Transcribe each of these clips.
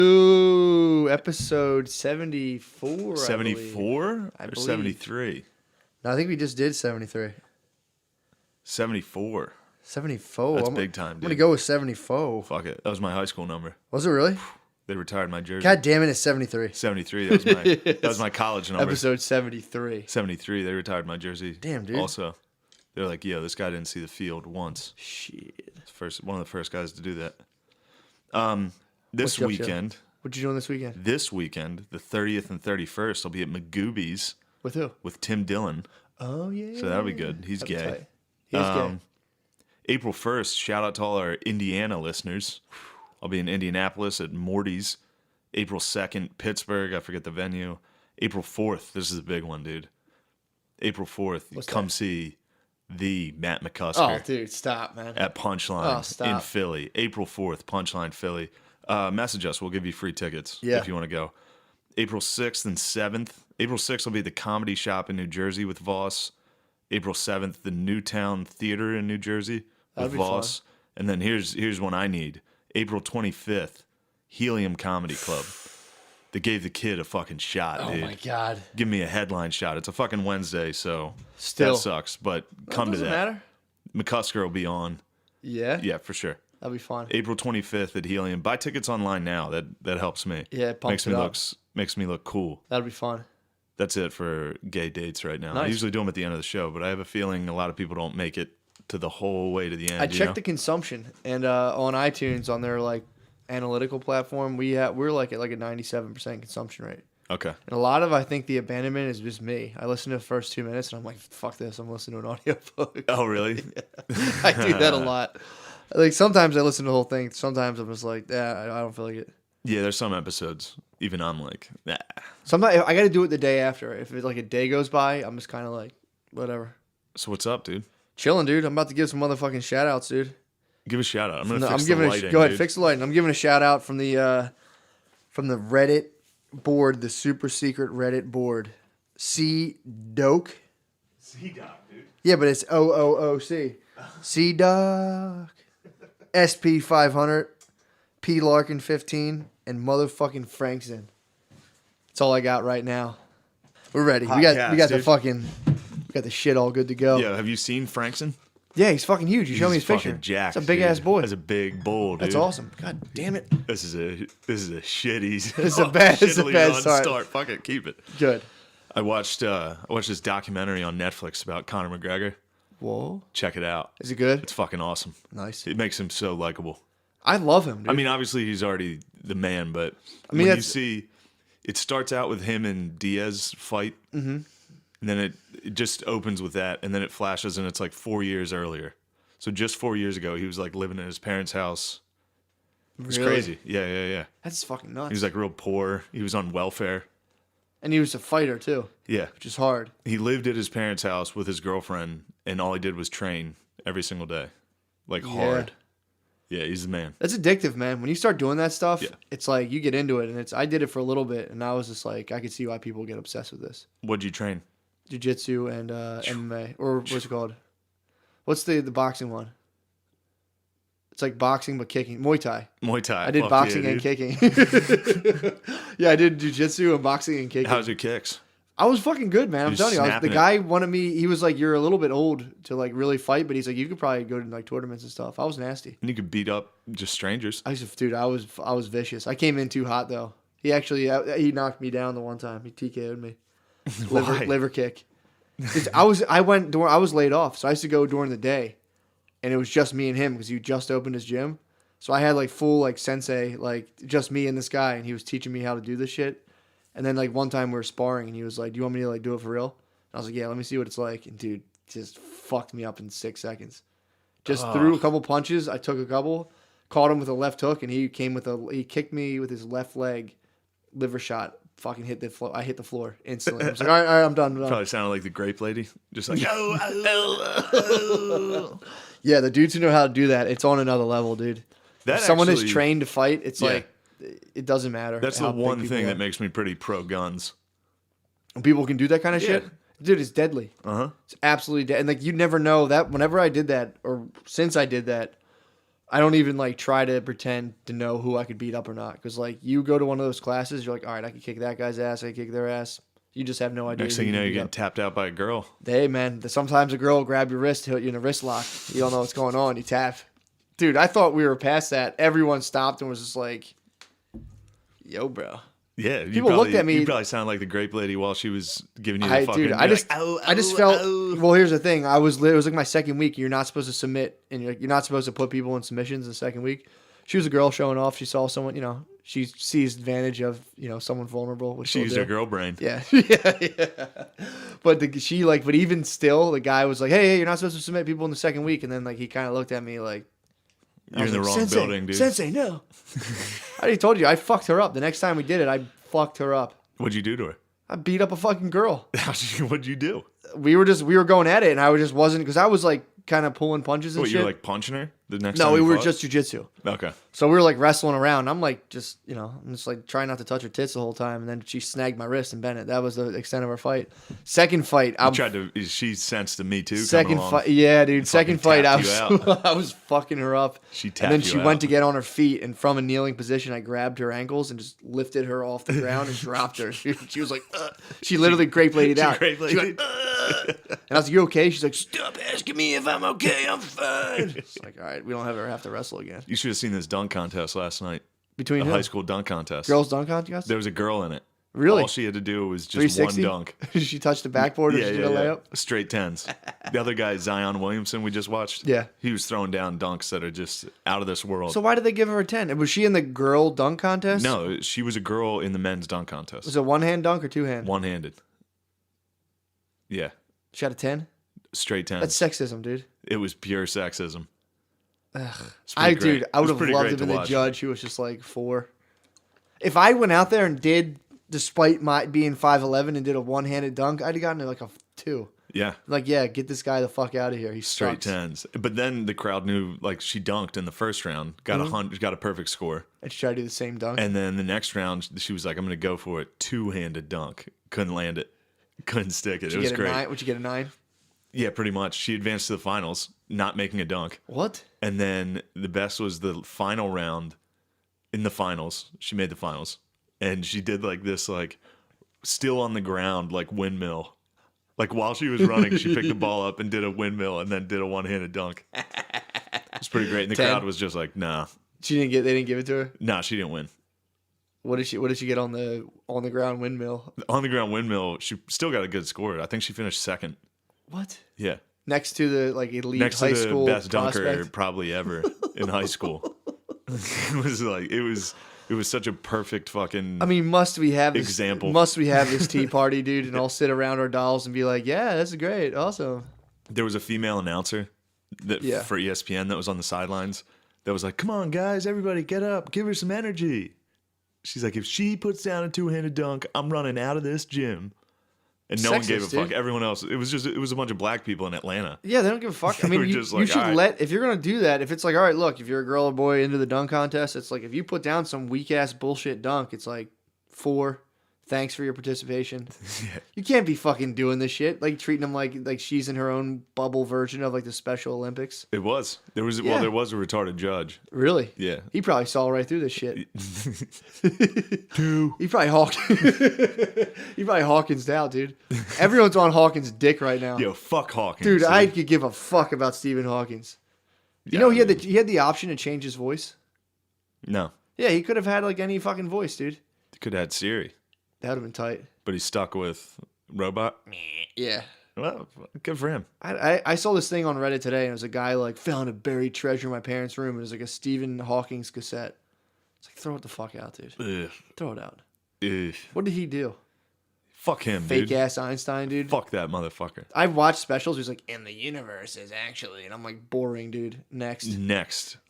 Ooh, episode 74. 74 or I believe. 73? No, I think we just did 73. 74. 74. That's big time, dude. I'm going to go with 74. Fuck it. That was my high school number. Was it really? They retired my jersey. God damn it, it's 73. 73. That was my college number. Episode 73. 73. They retired my jersey. Damn, dude. Also, they're like, yeah, this guy didn't see the field once. Shit. One of the first guys to do that. This What you up to? weekend. What you doing this weekend? This weekend, the 30th and 31st, I'll be at Magooby's With who? with Tim Dillon. Oh, yeah. So that'll be good. He's That'd be gay. tight. He is gay. April 1st, shout out to all our Indiana listeners. I'll be in Indianapolis at Morty's. April 2nd, Pittsburgh. I forget the venue. April 4th, this is a big one, dude. April 4th, come see the Matt McCusker. Oh, dude, stop, man. At Punchline Oh, stop. in Philly. April 4th, Punchline, Philly. Message us. We'll give you free tickets if you want to go. April 6th and 7th. April 6th will be the Comedy Shop in New Jersey with Voss. April 7th, the Newtown Theater in New Jersey with Voss. Fun. And then here's one I need. April 25th, Helium Comedy Club. They gave the kid a fucking shot, dude. Oh, my God. Give me a headline shot. It's a fucking Wednesday, so Still. that sucks. But come to that. Doesn't matter. McCusker will be on. Yeah? Yeah, for sure. That'll be fun. April 25th at Helium. Buy tickets online now. That helps me. Yeah, it pumps it up. Makes me look cool. That'll be fun. That's it for gay dates right now. I Nice. usually do them at the end of the show, but I have a feeling a lot of people don't make it to the whole way to the end. I checked the consumption, and on iTunes, on their like analytical platform, we're like at like a 97% consumption rate. Okay. And a lot of, I think, the abandonment is just me. I listen to the first 2 minutes, and I'm like, fuck this. I'm listening to an audiobook. Oh, really? I do that a lot. Like, sometimes I listen to the whole thing. Sometimes I'm just like, I don't feel like it. Yeah, there's some episodes. Even I'm like, nah. Sometimes I got to do it the day after. If it, like a day goes by, I'm just kind of like, whatever. So what's up, dude? Chilling, dude. I'm about to give some motherfucking shout outs, dude. Give a shout out. I'm gonna No, fix I'm giving the lighting. go ahead, dude. fix the lighting. I'm giving a shout out from the Reddit board, the super secret Reddit board. C-Doc. C-Doc, dude. Yeah, but it's OOOC. C-Doc. SP500. P Larkin 15 and motherfucking Frankson. That's all I got right now. We're ready. We got the shit all good to go. Yeah, have you seen Frankson? Yeah, he's fucking huge. You showed me his picture. Jacked, It's a big ass boy. That's a big bull, dude. That's awesome. God damn it. This is a shitty. It's a bad start. Fuck it, keep it. Good. I watched this documentary on Netflix about Conor McGregor. Whoa. Check it out. Is it good? It's fucking awesome. Nice. It makes him so likable. I love him, dude. I mean, obviously he's already the man, but mean, when you see, it starts out with him and Diaz fight, and then it just opens with that, and then it flashes, and it's like 4 years earlier. So just 4 years ago, he was like living in his parents' house. It's Really? crazy. Yeah. That's fucking nuts. He was like real poor. He was on welfare. And he was a fighter, too, Yeah. which is hard. He lived at his parents' house with his girlfriend, and all he did was train every single day. Like hard. Yeah, he's the man. That's addictive, man. When you start doing that stuff, Yeah. it's like you get into it. And I did it for a little bit, and I was just like, I could see why people get obsessed with this. What'd you train? Jiu-jitsu and MMA. Or what's it called? What's the boxing one? It's like boxing but kicking. Muay Thai. Muay Thai. I did boxing and kicking. Yeah, I did jiu-jitsu and boxing and kicking. How's your kicks? I was fucking good, man. I'm telling you. The guy wanted me. He was like, "You're a little bit old to like really fight," but he's like, "You could probably go to like tournaments and stuff." I was nasty. And you could beat up just strangers. I was vicious. I came in too hot though. He knocked me down the one time. He TKO'd me. Liver kick. I was laid off, so I used to go during the day, and it was just me and him because he just opened his gym. So I had like full like sensei, like just me and this guy, and he was teaching me how to do this shit. And then like one time we were sparring, and he was like, "Do you want me to like do it for real?" And I was like, "Yeah, let me see what it's like." And dude, just fucked me up in 6 seconds. Just threw a couple punches. I took a couple, caught him with a left hook, and he kicked me with his left leg, liver shot. Fucking hit the floor. I hit the floor instantly. I was like, all right, I'm done. Probably sounded like the grape lady. Just like, Yeah, the dudes who know how to do that, it's on another level, dude. If someone is trained to fight, it's like, it doesn't matter. That's the one thing that makes me pretty pro guns. When people can do that kind of shit, dude, it's deadly. It's absolutely dead. And like, you never know that whenever I did that, or since I did that, I don't even like try to pretend to know who I could beat up or not. Because like you go to one of those classes, you're like, all right, I can kick that guy's ass. I can kick their ass. You just have no idea. Next thing you know, you're getting tapped out by a girl. Hey, man, sometimes a girl will grab your wrist, hit you in a wrist lock. You don't know what's going on. You tap. Dude, I thought we were past that. Everyone stopped and was just like, yo, bro. Yeah. People looked at me. You probably sound like the grape lady while she was giving you the fucking... Dude, I just felt... Well, here's the thing. It was like my second week. You're not supposed to submit, and you're not supposed to put people in submissions the second week. She was a girl showing off. She saw someone, she sees advantage of, someone vulnerable. Which she used her girl brain. Yeah. yeah. But but even still, the guy was like, hey, you're not supposed to submit people in the second week. And then like he kind of looked at me like, you're in the wrong building, dude. Sensei, no. I already told you, I fucked her up. The next time we did it, I fucked her up. What'd you do to her? I beat up a fucking girl. What'd you do? We were going at it, and I just wasn't, because I was like kind of pulling punches and shit. You were like punching her the next No, time we were fought? just jujitsu. Okay. So we were like wrestling around. I'm like I'm just like trying not to touch her tits the whole time, and then she snagged my wrist and bent it. That was the extent of our fight. Second fight, she sensed to me too. Second fight, yeah, dude. Second fight, I I was fucking her up. She tapped and then you she out. went to get on her feet, and from a kneeling position, I grabbed her ankles and just lifted her off the ground and dropped her. She was like, she literally grape laid out. She went, and I was like, you okay? She's like, stop asking me if I'm okay. I'm fine. It's like, all right, we don't ever have to wrestle again. You should have seen this dunk contest last night. Between the high school dunk contest. Girls dunk contest? There was a girl in it. Really? All she had to do was just one dunk. She touched the backboard or she did a layup? Straight tens. The other guy, Zion Williamson, we just watched. Yeah. He was throwing down dunks that are just out of this world. So why did they give her a 10? Was she in the girl dunk contest? No, she was a girl in the men's dunk contest. Was it one-hand dunk or two-hand? One-handed. Yeah. She had a 10? Straight 10. That's sexism, dude. It was pure sexism. Ugh. I would have loved to have been the judge who was just like 4. If I went out there and did, despite my being 5'11", and did a one-handed dunk, I'd have gotten like a 2. Yeah. Like, yeah, get this guy the fuck out of here. He's straight sucks. 10s. But then the crowd knew, like, she dunked in the first round, got got a perfect score. And she tried to do the same dunk. And then the next round, she was like, I'm going to go for it. 2-handed dunk. Couldn't land it. Couldn't stick it. It was great. Would you get a 9? Yeah, pretty much. She advanced to the finals, not making a dunk. What? And then the best was the final round in the finals. She made the finals. And she did like this, like, still on the ground, like windmill. Like while she was running, she picked the ball up and did a windmill and then did a one-handed dunk. It's pretty great. And the 10. crowd was just like, nah. They didn't give it to her? Nah, she didn't win. What did she get on the ground windmill? On the ground windmill, she still got a good score. I think she finished second. What? Yeah. Next to the like elite Next high to the school best prospect? dunker probably ever in high school. It was such a perfect fucking must we have this example. Must we have this tea party, dude, and all sit around our dolls and be like, yeah, that's great, awesome. There was a female announcer for ESPN that was on the sidelines that was like, come on, guys, everybody get up, give her some energy. She's like, if she puts down a 2-handed dunk, I'm running out of this gym. And no one gave a fuck. Dude. Everyone else, it was a bunch of black people in Atlanta. Yeah, they don't give a fuck. I mean, you should if you're going to do that, if it's like, all right, look, if you're a girl or boy into the dunk contest, it's like, if you put down some weak-ass bullshit dunk, it's like, 4, thanks for your participation. Yeah. You can't be fucking doing this shit, like treating them like she's in her own bubble version of like the Special Olympics. It was. There was a retarded judge. Really? Yeah. He probably saw right through this shit. Two. He probably Hawkins out, dude. Everyone's on Hawkins' dick right now. Yo, fuck Hawkins. Dude, I could give a fuck about Stephen Hawkins. You know he had the option to change his voice? No. Yeah, he could have had like any fucking voice, dude. He could have had Siri. That would have been tight. But he's stuck with Robot? Yeah. Well, good for him. I saw this thing on Reddit today, and it was a guy like, found a buried treasure in my parents' room. It was like a Stephen Hawking's cassette. It's like, throw it the fuck out, dude. Ugh. Throw it out. Ugh. What did he do? Fuck him, Fake dude. ass Einstein, dude. Fuck that motherfucker. I've watched specials. He's like, and the universe is actually, and I'm like, boring, dude. Next.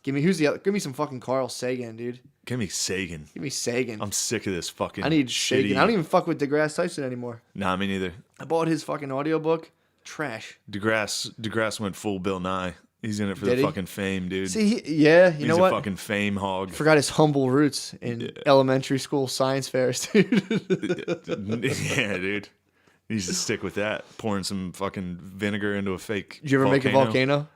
Give me Give me some fucking Carl Sagan, dude. Give me Sagan. Give me Sagan. I'm sick of this fucking. I need shitty... Sagan. I don't even fuck with DeGrasse Tyson anymore. Nah, me neither. I bought his fucking audiobook. Trash. DeGrasse went full Bill Nye. He's in it for the fucking fame, dude. See, you know what? He's a fucking fame hog. Forgot his humble roots in elementary school science fairs, dude. Yeah, dude. He needs to stick with that. Pouring some fucking vinegar into a fake Did you ever make a volcano?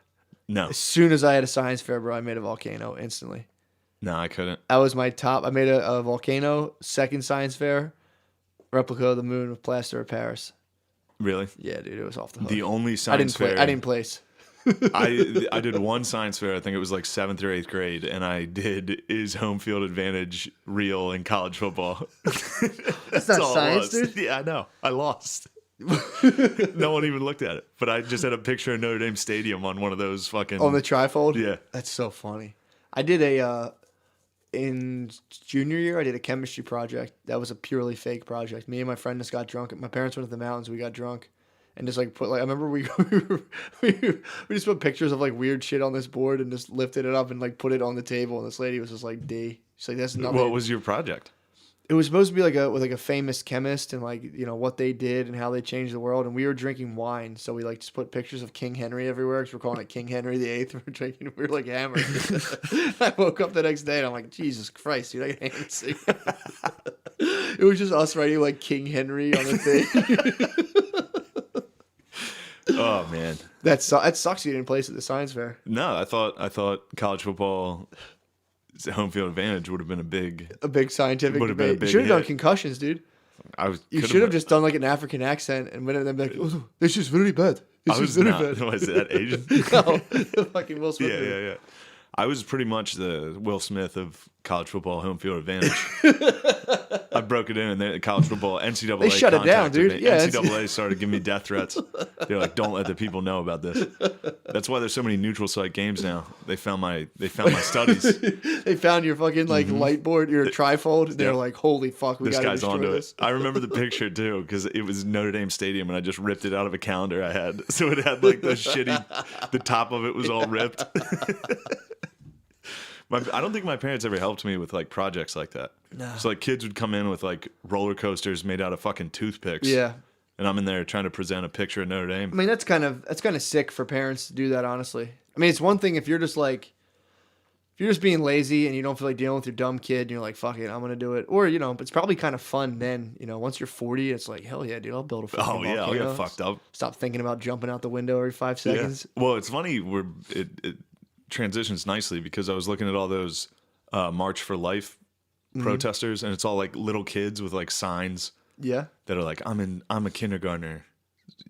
No. As soon as I had a science fair, bro, I made a volcano instantly. No, I couldn't. That was my top. I made a volcano, second science fair, replica of the moon with plaster of Paris. Really? Yeah, dude, it was off the hook. The only science fair... I didn't place. I did one science fair. I think it was like 7th or 8th grade, and I did is home field advantage real in college football. That's not science, dude. Yeah, I know. I lost. No one even looked at it, but I just had a picture of Notre Dame Stadium on one of those fucking on the trifold. Yeah, that's so funny. I did in junior year. I did a chemistry project that was a purely fake project. Me and my friend just got drunk. My parents went to the mountains. We got drunk. And just like put like I remember we we just put pictures of like weird shit on this board and just lifted it up and like put it on the table, and this lady was just like D. She's like, that's nothing. What was your project? It was supposed to be like with a famous chemist and like, you know, what they did and how they changed the world. And we were drinking wine, so we like just put pictures of King Henry everywhere because we're calling it King Henry VIII. We're drinking, we were like hammered. I woke up the next day and I'm like, Jesus Christ, dude, I can't see. It was just us writing like King Henry on the thing. Oh man, that sucks. You didn't place at the science fair. No, I thought college football home field advantage would have been a big scientific would have been a debate. big You should have done hit. concussions, dude. You should have just done like an African accent and went in there and be like, oh, this is really bad. This is really bad. Was that Asian? No, fucking Will Smith. Yeah. I was pretty much the Will Smith of college football home field advantage. I broke it in, and then college football NCAA. They shut it down, dude. Me. Yeah, NCAA started giving me death threats. They're like, "Don't let the people know about this." That's why there's so many neutral site games now. They found my studies. They found your fucking like light board, your trifold. And they're like, "Holy fuck, we got to destroy this." I remember the picture too because it was Notre Dame Stadium, and I just ripped it out of a calendar I had. So it had like the shitty. The top of it was all ripped. I don't think my parents ever helped me with like projects like that. No. So like kids would come in with like roller coasters made out of fucking toothpicks. Yeah. And I'm in there trying to present a picture of Notre Dame. I mean, that's kind of sick for parents to do that, honestly. I mean, it's one thing if you're just being lazy and you don't feel like dealing with your dumb kid and you're like, fuck it, I'm going to do it. Or, you know, it's probably kind of fun then, you know, once you're 40, it's like, hell yeah, dude, I'll build a fucking volcano. I'll get fucked up. Stop thinking about jumping out the window every 5 seconds. Yeah. Well, it's funny, it transitions nicely because I was looking at all those March for Life protesters, and it's all like little kids with like signs. Yeah. That are like, I'm a kindergartner.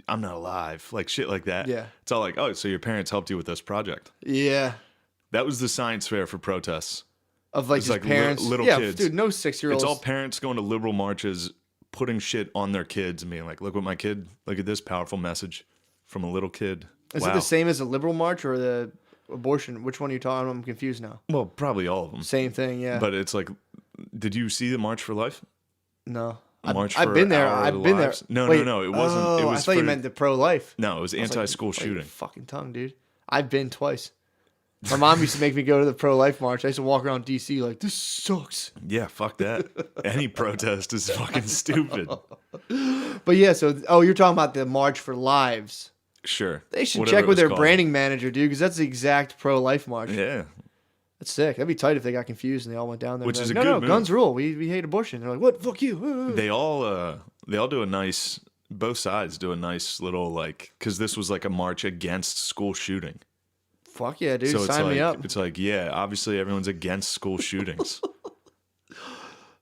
I'm not alive. Like shit like that. Yeah. It's all like, oh, so your parents helped you with this project. Yeah. That was the science fair for protests. Of like, it's just like parents. Little yeah, kids. Dude, no 6-year-olds. It's all parents going to liberal marches, putting shit on their kids and being like, look at this powerful message from a little kid. Is it the same as a liberal march or the abortion? Which one are you talking about? I'm confused now. Well, probably all of them. Same thing, yeah. But it's like, did you see the March for Life? No. I've been there. I've been there. No, Wait, no. It wasn't. Oh, it was I thought you meant the pro-life. No, it was anti-school shooting. Fucking tongue, dude. I've been twice. My mom used to make me go to the pro-life march. I used to walk around D.C. like, this sucks. Yeah, fuck that. Any protest is fucking stupid. But yeah, so, you're talking about the March for Lives. Sure. They should check with their branding manager, dude, because that's the exact pro-life march. Yeah. That's sick. That'd be tight if they got confused and they all went down there. Which is like, a good move. Guns rule. We hate abortion. They're like, what? Fuck you. They all do a nice, both sides do a nice little like, because this was like a march against school shooting. Fuck yeah, dude. So Sign me up. It's like, yeah, obviously everyone's against school shootings.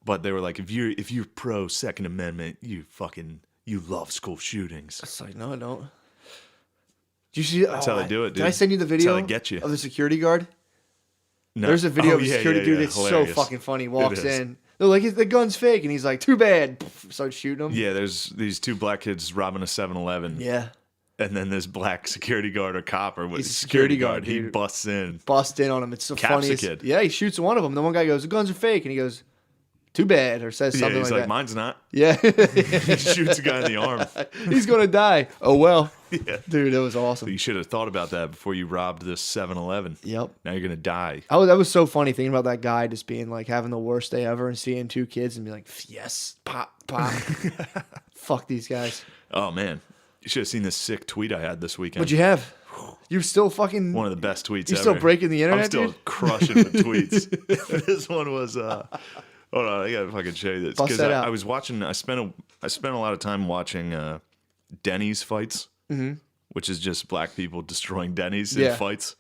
But they were like, if you're pro Second Amendment, you love school shootings. It's like, no, I don't. Do you see? That's how they do it, dude. Did I send you the video That's how they get you. of the security guard? No. There's a video of the security dude that's so fucking funny. Walks in. They're like, the gun's fake. And he's like, too bad. Starts shooting him. Yeah, there's these two black kids robbing a 7-Eleven. Yeah. And then this black security guard or cop or he's a security guard. He busts in. On him. It's the funniest. The kid. Yeah, he shoots one of them. The one guy goes, the guns are fake. And he goes, too bad. Or says something he's like like that. Mine's not. Yeah. He shoots a guy in the arm. He's going to die. Oh, well. Yeah. Dude, that was awesome. So you should have thought about that before you robbed this 7-Eleven. Yep. Now you're going to die. Oh, that was so funny thinking about that guy just being like having the worst day ever and seeing two kids and be like, yes, pop. Fuck these guys. Oh, man. You should have seen this sick tweet I had this weekend. What'd you have? You're still fucking... One of the best tweets You're ever. still breaking the internet, I'm still dude? crushing the tweets. This one was... Hold on, I gotta fucking show you this. Bust that out. I was watching... I spent a lot of time watching Denny's fights, which is just black people destroying Denny's in fights.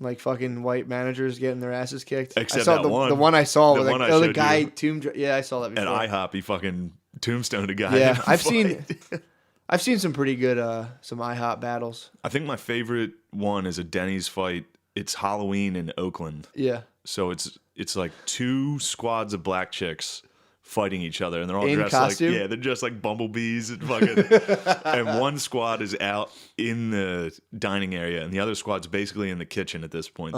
Like fucking white managers getting their asses kicked. Except I saw that the one. one I saw. The Like, one I the showed guy you. Yeah, I saw that before. At IHOP, he fucking tombstoned a guy. Yeah, I've seen some pretty good some IHOP battles. I think my favorite one is a Denny's fight. It's Halloween in Oakland. Yeah. So it's like 2 squads of black chicks fighting each other, and they're all In dressed costume? they're dressed like bumblebees and fucking. And one squad is out in the dining area, and the other squad's basically in the kitchen at this point.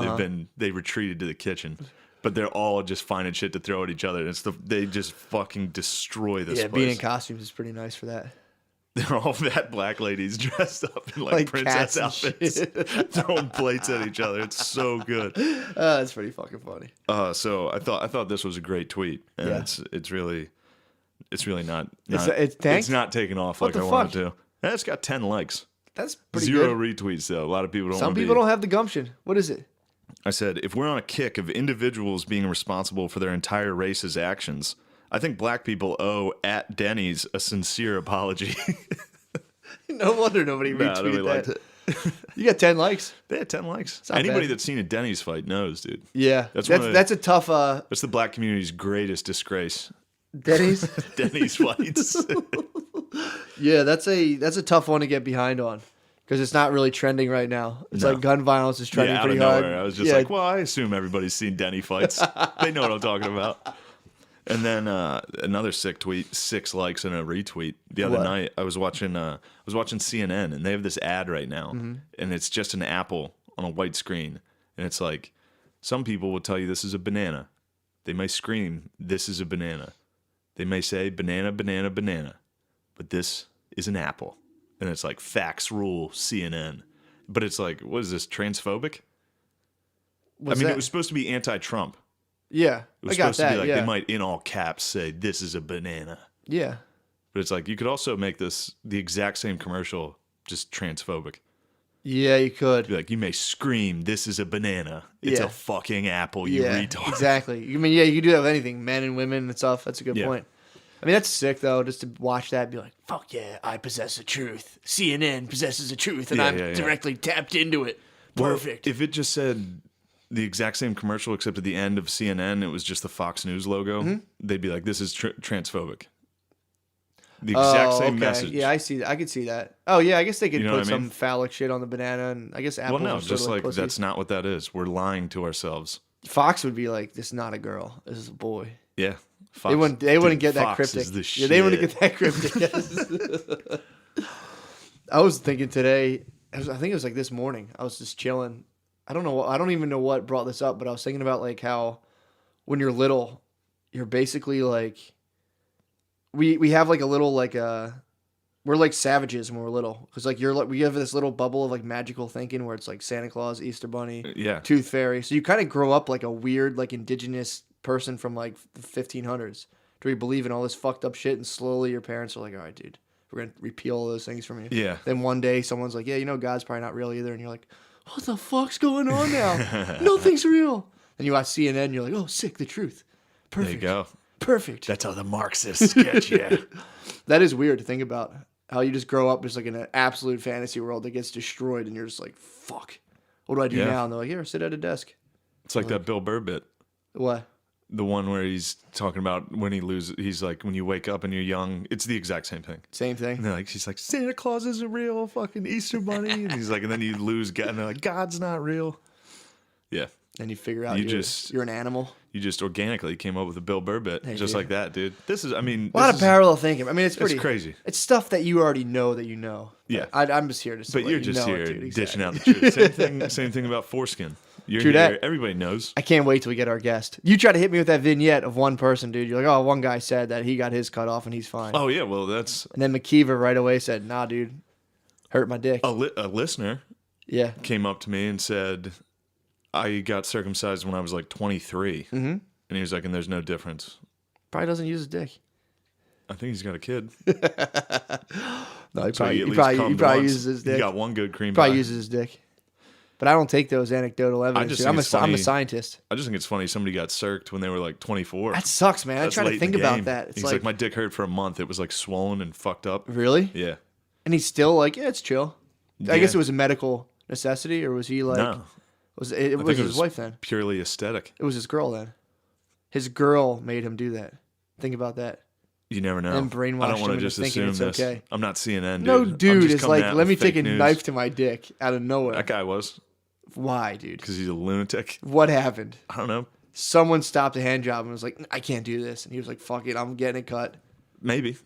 They retreated to the kitchen, but they're all just finding shit to throw at each other. They just fucking destroy this place. Being in costumes is pretty nice for that. They're all fat black ladies dressed up in like princess outfits, throwing plates at each other. It's so good. That's pretty fucking funny. So I thought this was a great tweet, and it's really not it's not taking off what like the I fuck? wanted to. And it's got 10 likes, That's pretty 0 good. retweets though. A lot of people don't. Some people don't have the gumption. What is it? I said, if we're on a kick of individuals being responsible for their entire race's actions, I think black people owe at Denny's a sincere apology. No wonder nobody retweeted liked that. it. You got 10 likes. They had 10 likes. not Anybody bad. that's seen a Denny's fight knows, dude. Yeah, That's that's a tough That's the black community's greatest disgrace. Denny's. Denny's fights. Yeah, that's a tough one to get behind on because it's not really trending right now. It's No. like gun violence is trending Yeah, out pretty of hard. nowhere. I was just like, well, I assume everybody's seen Denny fights. They know what I'm talking about. And then another sick tweet, 6 likes and a retweet. The other What? night, I was watching CNN, and they have this ad right now, and it's just an apple on a white screen, and it's like, some people will tell you this is a banana. They may scream, "This is a banana." They may say, "Banana, banana, banana," but this is an apple, and it's like facts rule CNN. But it's like, what is this, transphobic? What's It that? was supposed to be anti-Trump. Yeah, It was I got supposed to be that. like Yeah, they might in all caps say this is a banana. yeah. But it's like you could also make this the exact same commercial just transphobic. Yeah, you could. Be like, you may scream this is a banana. It's Yeah. a fucking apple, you Yeah, retard. exactly. I mean, yeah, you can do that with anything, men and women and stuff. That's a good Yeah. point. I mean, that's sick though, just to watch that and be like, "Fuck yeah, I possess the truth. CNN possesses the truth, and Yeah, I'm yeah, yeah. directly tapped into it. Well, Perfect." if it just said the exact same commercial except at the end of CNN it was just the Fox News logo, Mm-hmm. they'd be like, this is transphobic. The exact same message. Yeah, I see. I could see that. Oh yeah, I guess they could You know put what I mean? some phallic shit on the banana, and I guess apples. Well, no, are sort just of like pussies. that's not what that is. We're lying to ourselves. Fox would be like, "This is not a girl. This is a boy." Yeah. Fox, They wouldn't. They wouldn't dude, get that Fox cryptic. is the Yeah, they wouldn't shit. get that cryptic. I was thinking today. I think it was like this morning. I was just chilling. I don't know. I don't even know what brought this up, but I was thinking about like how when you're little, you're basically like we have like a little like we're like savages when we're little because like we have this little bubble of like magical thinking where it's like Santa Claus, Easter Bunny, Yeah. Tooth Fairy. So you kind of grow up like a weird like indigenous person from like the 1500s. Do we believe in all this fucked up shit? And slowly your parents are like, "All right, dude, we're gonna repeal all those things from you." Yeah. Then one day someone's like, "Yeah, you know God's probably not real either," and you're like, "What the fuck's going on now? Nothing's real." And you watch CNN, and you're like, "Oh, sick, the truth. Perfect. There you go. Perfect." That's how the Marxists get you. That is weird to think about. How you just grow up just like in an absolute fantasy world that gets destroyed, and you're just like, "Fuck, what do I do Yeah. now?" And they're like, "Here, sit at a desk." It's like that Bill Burr bit. What? The one where he's talking about when he loses. He's like, when you wake up and you're young, it's the exact same thing. Same thing. And they're like, she's like, Santa Claus isn't real, fucking Easter Bunny. And he's like, and then you lose God, and they're like, God's not real. Yeah. And you figure out you're an animal. You just organically came up with a Bill Burr bit, Hey, just dude. like that, dude. This is, I mean, A lot this of is- parallel thinking. I mean, it's pretty crazy. It's stuff that you already know that you know. Yeah. I'm just here to say. But you're just here dude, dishing exactly. out the truth. Same thing about foreskin. You're True here, that. everybody knows. I can't wait till we get our guest. You try to hit me with that vignette of one person, dude. You're like, "Oh, one guy said that he got his cut off and he's fine." Oh yeah, well that's And then McKeever right away said, "Nah, dude, hurt my dick." a listener Yeah. came up to me and said, I got circumcised when I was like 23. Mm-hmm. And he was like, and there's no difference. Probably doesn't use his dick. I think he's got a kid. No, he So probably, at he least probably, cummed he probably once. uses his He dick. got one good cream Probably pie. uses his dick. But I don't take those anecdotal evidence. just Dude. think it's I'm a funny. scientist. I just think it's funny somebody got circed when they were like 24. That sucks, man. That's I try late to in think the about game. that. It's He's like, my dick hurt for a month. It was like swollen and fucked up. really? Yeah. And he's still like, yeah, it's chill. I Yeah. guess it was a medical necessity, or was he like, No. It was his wife then. Purely aesthetic. It was his girl then. His girl made him do that. Think about that. You never know. And brainwashed I don't want him to into just thinking assume it's this. okay. I'm not CNN, dude. No, dude, it's like, let me take a news. knife to my dick out of nowhere. That guy was. Why, dude? Because he's a lunatic. What happened? I don't know. Someone stopped a hand job and was like, I can't do this. And he was like, fuck it, I'm getting it cut. Maybe.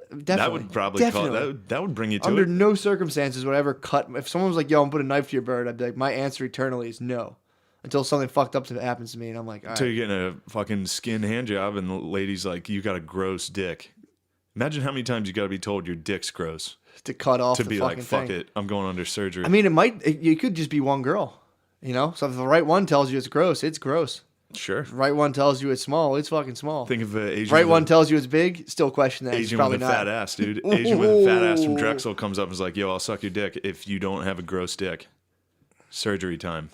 Definitely. That would probably that would bring you to Under it. no circumstances would I ever cut. If someone was like, yo, I'm putting a knife to your bird, I'd be like, my answer eternally is no. Until something fucked up happens to me, and I'm like, all right. Until you're getting a fucking skin hand job, and the lady's like, you got a gross dick. Imagine how many times you got to be told your dick's gross. To cut off to the be fucking like, fuck thing. it, I'm going under surgery. I mean, it could just be one girl. You know? So if the right one tells you it's gross, it's gross. Sure. If the right one tells you it's small, it's fucking small. Think of an Asian. Right one tells you it's big, still question that. Asian probably with a not. fat ass, dude. Asian with a fat ass from Drexel comes up and is like, yo, I'll suck your dick if you don't have a gross dick. Surgery time.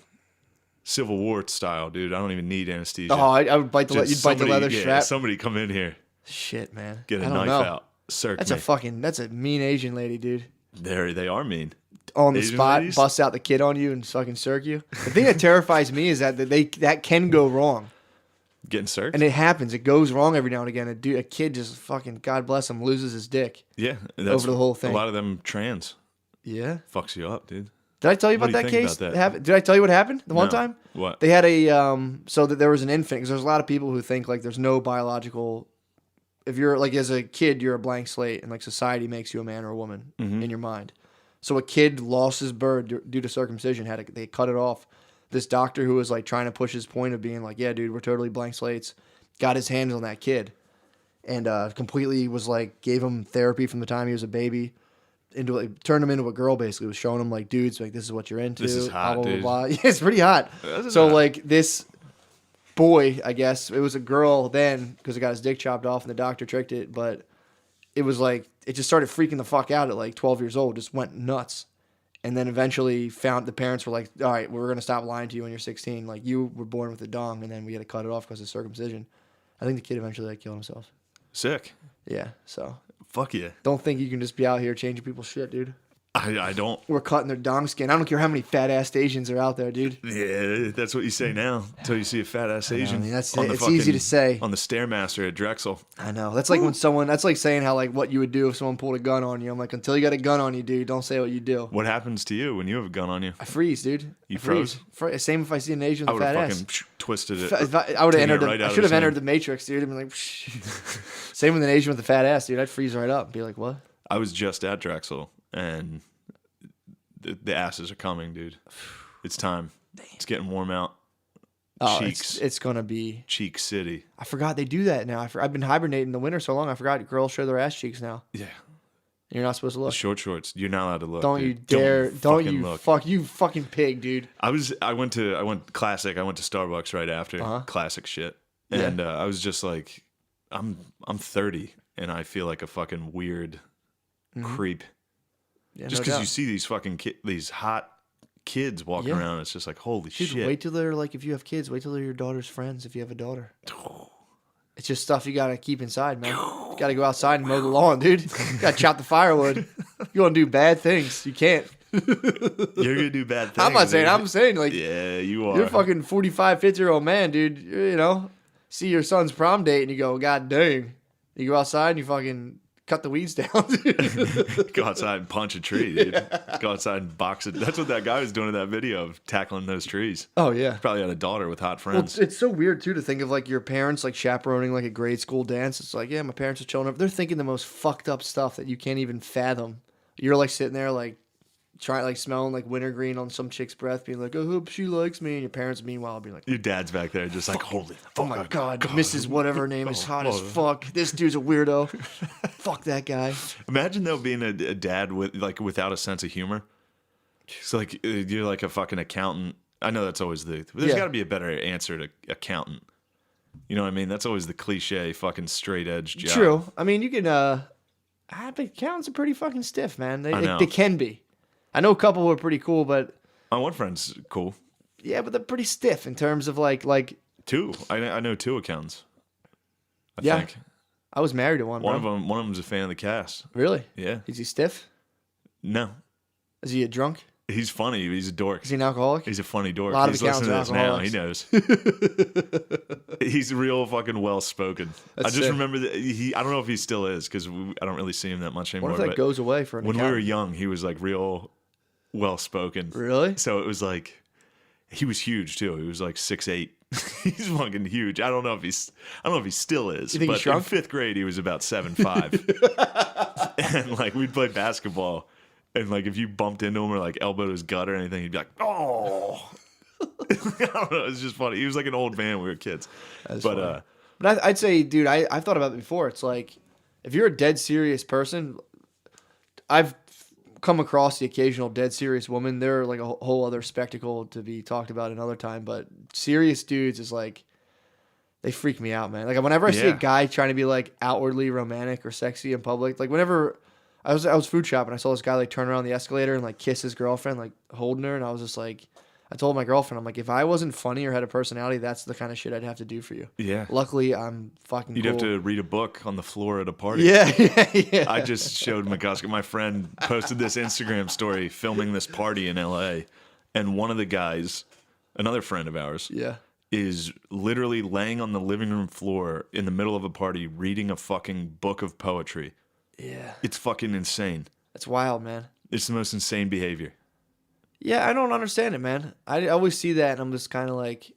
Civil War style, dude. I don't even need anesthesia. Oh, I would bite you'd bite the leather strap. Somebody come in here. Shit, man. Get a I don't knife know. out. Circ That's me. that's a mean Asian lady, dude. They are mean. On the Asian spot, ladies? bust out the kid on you and fucking circ you. The thing that terrifies me is that can go wrong. Getting circed? And it happens. It goes wrong every now and again. A kid just fucking, God bless him, loses his dick. Yeah. Over the whole thing. A lot of them trans. Yeah. Fucks you up, dude. Did I tell you What about do that you think case? about that? Did I tell you what happened the one No. time? What? They had so that there was an infant, because there's a lot of people who think like there's no biological, if you're like as a kid, you're a blank slate and like society makes you a man or a woman in your mind. So a kid lost his bird due to circumcision, they cut it off. This doctor who was like trying to push his point of being like, yeah, dude, we're totally blank slates, got his hands on that kid and completely was like, gave him therapy from the time he was a baby. Turned him into a girl, basically. Was showing him like, dudes, like, this is what you're into. This is hot, blah, blah, dude. blah, blah. Yeah, it's pretty hot. So like this boy, I guess it was a girl then because it got his dick chopped off and the doctor tricked it, but it was like it just started freaking the fuck out at like 12 years old, just went nuts. And then eventually found the parents were like, all right, we're gonna stop lying to you when you're 16. Like you were born with a dong, and then we had to cut it off because of circumcision. I think the kid eventually like killed himself. Sick. Yeah, so Fuck yeah. don't think you can just be out here changing people's shit, dude. I don't. We're cutting their dong skin. I don't care how many fat ass Asians are out there, dude. Yeah, that's what you say now until you see a fat ass Asian. I mean, it's fucking- easy to say. On the Stairmaster at Drexel. I know. That's like when that's like saying how like what you would do if someone pulled a gun on you. I'm like, until you got a gun on you, dude, don't say what you do. What happens to you when you have a gun on you? I freeze, dude. You I freeze. Same if I see an Asian I with a would fat have ass. fucking twisted it. I would have taken entered. it right out I of should have his entered hand. the Matrix, dude. I'd be like, same with an Asian with a fat ass, dude. I'd freeze right up and be like, what? I was just at Drexel, and the asses are coming, dude. It's time. It's getting warm out. Oh, Cheeks. it's gonna be. Cheek City. I forgot they do that now. I've been hibernating in the winter so long. I forgot girls show their ass cheeks now. Yeah. You're not supposed to look. Short shorts. You're not allowed to look. Don't you dude. dare! Don't fucking you look. you fucking pig, dude. I went classic. I went to Starbucks right after. Classic shit. Yeah. And I was just like, I'm 30 and I feel like a fucking weird creep. Yeah, Just no because doubt. you see these fucking these hot kids walking Yeah. around, it's just like, holy Dude, shit. wait till they're like, if you have kids, wait till they're your daughter's friends. If you have a daughter, it's just stuff you gotta keep inside, man. You gotta go outside and mow the lawn, dude. You gotta chop the firewood. You wanna do bad things, you can't. You're gonna do bad things. I'm not saying. dude. I'm saying like, Yeah, you are. you're a fucking 45, 50-year-old man, dude. You know, see your son's prom date and you go, God dang. You go outside and you fucking cut the weeds down, dude. Go outside and punch a tree, dude. Go outside and box it. That's what that guy was doing in that video of tackling those trees. Oh yeah. Probably had a daughter with hot Well, friends. it's so weird too to think of like your parents like chaperoning like a grade school dance. It's like, yeah, my parents are chilling. They're thinking the most fucked up stuff that you can't even fathom. You're like sitting there like trying like smelling like wintergreen on some chick's breath, being like, I hope she likes me, and your parents meanwhile being like, Your dad's back there just like, holy fuck. oh my god, Mrs. Whatever her name is hot as fuck. This dude's a weirdo. Fuck that guy. Imagine though being a dad with like without a sense of humor. It's like you're like a fucking accountant. I know that's always there's Yeah. got to be a better answer to accountant. You know what I mean? That's always the cliche fucking straight edge job. True. I mean, you can. But accountants are pretty fucking stiff, man. I know. They can be. I know a couple who are pretty cool, but My one friend's cool. yeah, but they're pretty stiff in terms of like. Two. I know two accountants. I Yeah. think. I was married to one. One bro. of them's a fan of the cast. Really? Yeah. Is he stiff? No. Is he a drunk? He's funny. He's a dork. Is he an alcoholic? He's a funny dork. A lot of He's accounts listening to are this now. He knows. He's real fucking well spoken. I just sick. remember that I don't know if he still is because I don't really see him that much anymore. What if that goes away for an when we accountant? were young, he was like real well spoken. Really? So it was like he was huge too. He was like 6'8". He's fucking huge. I don't know if he still is. You think he but shrunk? in 5th grade, he was about 7'5". And like we'd play basketball. And like if you bumped into him or like elbowed his gut or anything, he'd be like, "Oh." I don't know. It's just funny. He was like an old man when we were kids. That's But funny. But I'd say, dude, I've thought about it before. It's like if you're a dead serious person, I've come across the occasional dead serious woman. They're like a whole other spectacle to be talked about another time. But serious dudes is like they freak me out, man. Like whenever I see a guy trying to be like outwardly romantic or sexy in public, like whenever I was food shopping, I saw this guy like turn around the escalator and like kiss his girlfriend, like holding her, and I was just like, I told my girlfriend, I'm like, if I wasn't funny or had a personality, that's the kind of shit I'd have to do for you. yeah, Luckily, I'm fucking you'd cool. have to read a book on the floor at a party. Yeah. I just showed McCusker. My friend posted this Instagram story filming this party in LA, and one of the guys, another friend of ours, is literally laying on the living room floor in the middle of a party reading a fucking book of poetry. Yeah. It's fucking insane. It's wild, man. It's the most insane behavior. Yeah, I don't understand it, man. I always see that, and I'm just kind of like...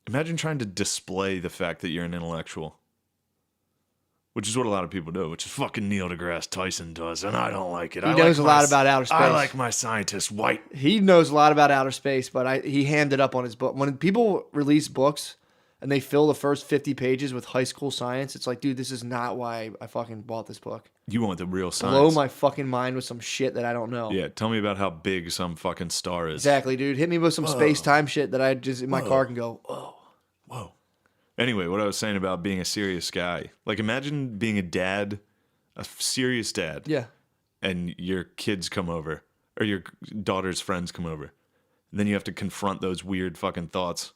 Imagine trying to display the fact that you're an intellectual. Which is what a lot of people do, which is fucking Neil deGrasse Tyson does, and I don't like it. He knows a lot about outer space. I like my scientists white. He knows a lot about outer space, but he hammed it up on his book. When people release books and they fill the first 50 pages with high school science, it's like, dude, this is not why I fucking bought this book. You want the real science. Blow my fucking mind with some shit that I don't know. Yeah, tell me about how big some fucking star is. Exactly, dude. Hit me with some space-time shit that I just in my car can go, whoa. Whoa. Anyway, what I was saying about being a serious guy. Like, imagine being a dad, a serious dad. Yeah. And your kids come over, or your daughter's friends come over. And then you have to confront those weird fucking thoughts.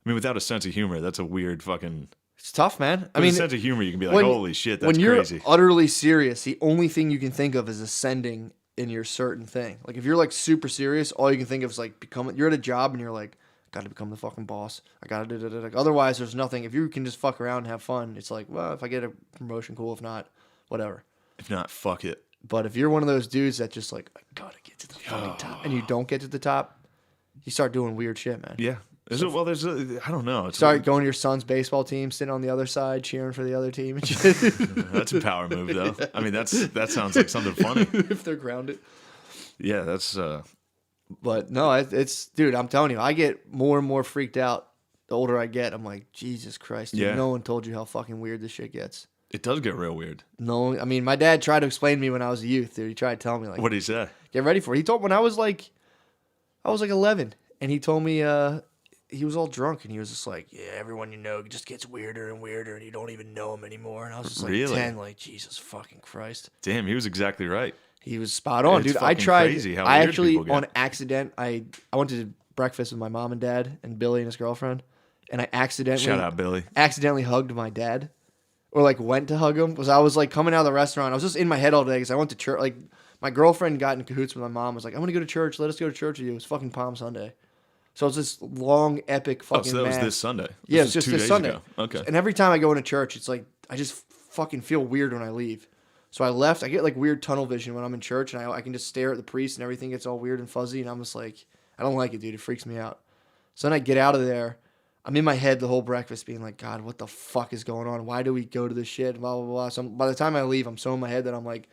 I mean, without a sense of humor, that's a weird fucking... It's tough, man. With a sense of humor, you can be like, holy shit, that's crazy. When you're crazy. Utterly serious, the only thing you can think of is ascending in your certain thing. Like, if you're, like, super serious, all you can think of is, like, you're at a job and you're like, got to become the fucking boss. I got to do it. Otherwise, there's nothing. If you can just fuck around and have fun, it's like, well, if I get a promotion, cool. If not, whatever. If not, fuck it. But if you're one of those dudes that just, like, I got to get to the fucking top, and you don't get to the top, you start doing weird shit, man. Yeah. I don't know. It's Start going to your son's baseball team, sitting on the other side, cheering for the other team. That's a power move, though. I mean, that sounds like something funny. If they're grounded. Yeah, that's... But no, it's... Dude, I'm telling you, I get more and more freaked out the older I get. I'm like, Jesus Christ, dude, no one told you how fucking weird this shit gets. It does get real weird. No, I mean, my dad tried to explain to me when I was a youth, dude. He tried to tell me, like... What did he say? Get ready for it. He told... When I was like 11, and he told me... he was all drunk, and he was just like, yeah, everyone you know just gets weirder and weirder, and you don't even know him anymore. And I was just like, 10, like, Jesus fucking Christ. Damn, he was exactly right. He was spot on, dude. I tried. Crazy how weird people get. On accident, I went to breakfast with my mom and dad and Billy and his girlfriend, and I accidentally... Shout out, Billy. Accidentally hugged my dad. Or, like, went to hug him. Because I was, like, coming out of the restaurant. I was just in my head all day because I went to church. Like, my girlfriend got in cahoots with my mom. Was like, I'm going to go to church. Let us go to church with you. It was fucking Palm Sunday. So it's this long, epic fucking so that mass. was this Sunday? Yeah, it's just this Sunday. Ago. Okay. And every time I go into church, it's like, I just fucking feel weird when I leave. So I left. I get like weird tunnel vision when I'm in church, and I can just stare at the priest, and everything gets all weird and fuzzy, and I'm just like, I don't like it, dude. It freaks me out. So then I get out of there. I'm in my head the whole breakfast being like, God, what the fuck is going on? Why do we go to this shit? Blah, blah, blah. So by the time I leave, I'm so in my head that I'm like,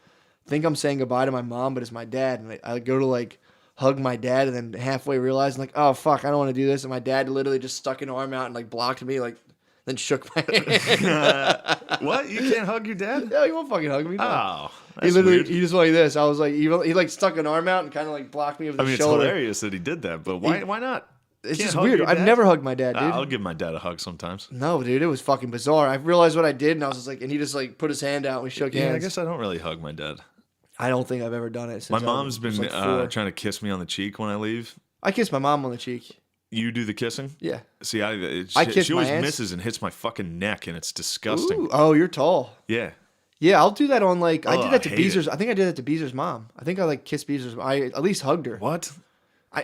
think I'm saying goodbye to my mom, but it's my dad. And I go to like hug my dad, and then halfway realize, like, oh, fuck, I don't want to do this. And my dad literally just stuck an arm out and like blocked me, like, then shook my hand. What? You can't hug your dad? Yeah, he won't fucking hug me. No. Oh, that's he literally, weird. he just like this. I was like, he like stuck an arm out and kind of like blocked me with his shoulder. It's hilarious that he did that, but why not? It's just weird. I've never hugged my dad, dude. I'll give my dad a hug sometimes. No, dude, it was fucking bizarre. I realized what I did, and I was just like, and he just like put his hand out and we shook hands. Yeah, I guess I don't really hug my dad. I don't think I've ever done it since my mom's been like trying to kiss me on the cheek when I leave. I kiss my mom on the cheek. You do the kissing? Yeah. See, I kiss she my always aunts. misses and hits my fucking neck, and it's disgusting. Ooh. Oh, you're tall. Yeah. Yeah, I'll do that on like I did that to hate Beezer's. I think I did that to Beezer's mom. I think I like kissed Beezer's. I at least hugged her. What?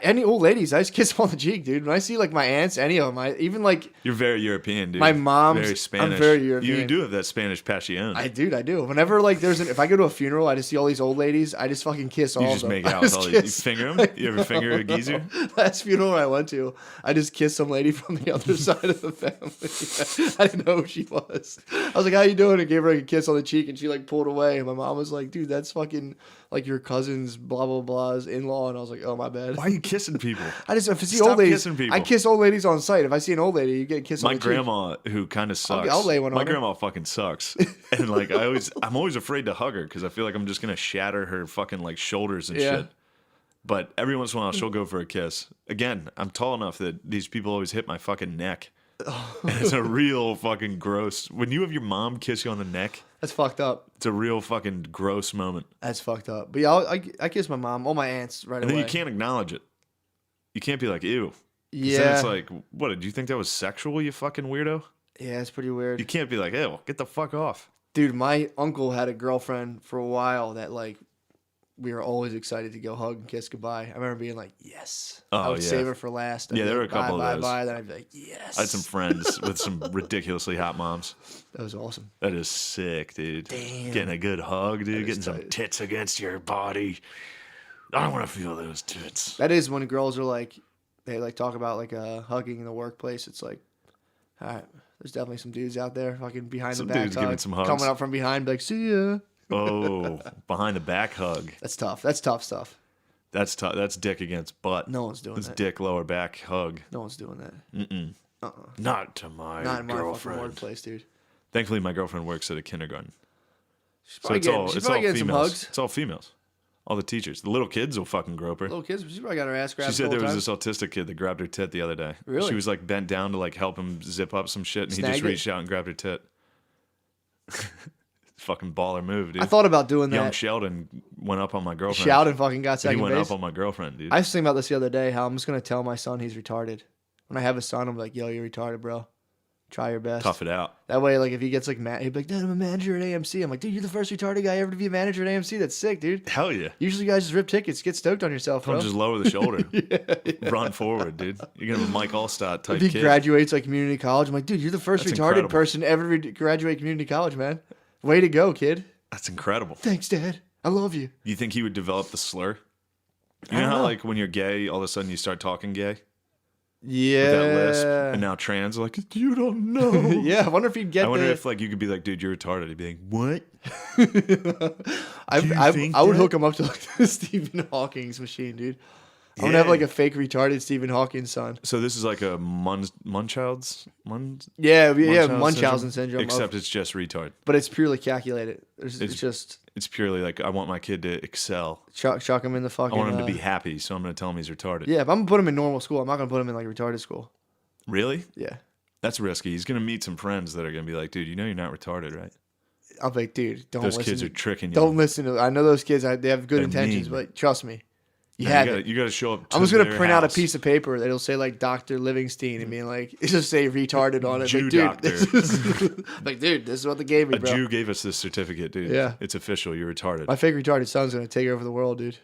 Any old ladies, I just kiss them on the cheek, dude. When I see like my aunts, any of them, even like You're very European, dude. my mom's. Very Spanish. I'm very European. You do have that Spanish passion. I do. Whenever like if I go to a funeral, I just see all these old ladies. I just fucking kiss all You of just them. make out with all these. You finger them? You ever finger a geezer? Last funeral I went to, I just kissed some lady from the other side of the family. I didn't know who she was. I was like, "How you doing?" And gave her like a kiss on the cheek, and she like pulled away. And my mom was like, "Dude, that's fucking like your cousin's blah blah blah's in-law." And I was like, "Oh, my bad." Why are you kissing people? I just if I see Stop old ladies, kissing people. I kiss old ladies on sight. If I see an old lady, you get a kiss on My the cheek. grandma, who kind of sucks. I'll lay one on My her. grandma fucking sucks, and like I'm always afraid to hug her because I feel like I'm just gonna shatter her fucking like shoulders and Yeah. shit. But every once in a while, she'll go for a kiss. Again, I'm tall enough that these people always hit my fucking neck. And it's a real fucking gross. When you have your mom kiss you on the neck, That's fucked up. it's a real fucking gross moment. That's fucked up. But yeah, I kiss my mom, all my aunts right And away. then you can't acknowledge it. You can't be like, ew. 'Cause Yeah. Then it's like, what, did you think that was sexual, you fucking weirdo? Yeah, it's pretty weird. You can't be like, ew, get the fuck off. Dude, my uncle had a girlfriend for a while that like we were always excited to go hug and kiss goodbye. I remember being like, yes. I Oh, would yeah. save her for last. I'd Yeah, be there like, were a couple bye, of those. bye. Then I'd be like, yes. I had some friends with some ridiculously hot moms. That was awesome. That is sick, dude. Damn. Getting a good hug, dude. is Getting some tight. tits against your body. I want to feel those tits. That is when girls are like, they like talk about like hugging in the workplace. It's like, all right, there's definitely some dudes out there fucking behind Some the back dudes hug, giving some hugs. coming up from behind, be like, see ya. Oh, behind the back hug. That's tough. That's tough stuff. That's tough. That's dick against butt. No one's doing That's that. dick lower back hug. No one's doing that. Not to my Not in my fucking girlfriend. workplace, dude. Thankfully, my girlfriend works at a kindergarten, She's so probably it's getting, all she's it's probably all getting some females. hugs. It's all females. All the teachers. The little kids will fucking grope her. Little kids, she's probably got her ass grabbed. She said the there whole was time. this autistic kid that grabbed her tit the other day. Really? She was like bent down to like help him zip up some shit, and he just Snagged it? reached out and grabbed her tit. Fucking baller move, dude. I thought about doing Young that. Sheldon went up on my girlfriend. Sheldon fucking got He second went base. up on my girlfriend, dude. I was thinking about this the other day. How I'm just gonna tell my son he's retarded. When I have a son, I'm like, yo, you're retarded, bro. Try your best. Tough it out. That way, like, if he gets like mad, he'd be like, Dad, I'm a manager at AMC. I'm like, dude, you're the first retarded guy ever to be a manager at AMC. That's sick, dude. Hell yeah. Usually, guys just rip tickets, get stoked on yourself, bro. Don't just lower the shoulder. Run forward, dude. You're gonna be a Mike Allstott type If he kid. graduates like community college, I'm like, dude, you're the first That's retarded incredible. person to ever graduate community college, man. Way to go, kid. That's incredible. Thanks, Dad. I love you. You think he would develop the slur? You I know don't how know. like when you're gay, all of a sudden you start talking gay Yeah. with that lisp, and now trans are like, you don't know. Yeah, I wonder if he'd get I wonder the... if like you could be like, dude, you're retarded. He'd be like, what? I think would that? hook him up to like the Stephen Hawking's machine, dude. I would have like a fake retarded Stephen Hawking son. So this is like a Munchausen's Munchausen syndrome. except it's just retard. But it's purely calculated. It's just It's purely like I want my kid to excel. chuck him in the fucking. I want him to be happy, so I'm going to tell him he's retarded. Yeah, if I'm gonna put him in normal school, I'm not gonna put him in like retarded school. Really? Yeah, That's risky. He's going to meet some friends that are going to be like, dude, you know you're not retarded, right? I'm like, dude, don't Those listen. kids are tricking you. Don't listen to. I know those kids. They have good They're intentions, mean. but trust me, you No, have you it. gotta, you gotta show up to I'm just gonna their print out a house. piece of paper that'll say like Dr. Livingston and being like, it just say retarded on it. Jew like, dude, doctor. this is what they gave me, A bro. Jew gave us this certificate, dude. Yeah. It's official. You're retarded. My fake retarded son's gonna take over the world, dude.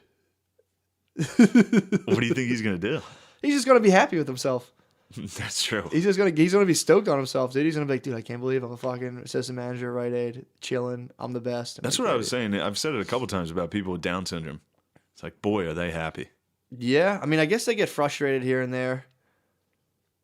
What do you think he's gonna do? He's just gonna be happy with himself. That's true. He's gonna be stoked on himself, dude. He's gonna be like, dude, I can't believe I'm a fucking assistant manager at Rite Aid, chilling. I'm the best. I'm That's like, what I "Dude." was saying. I've said it a couple times about people with Down syndrome. It's like, boy, are they happy. Yeah, I mean, I guess they get frustrated here and there,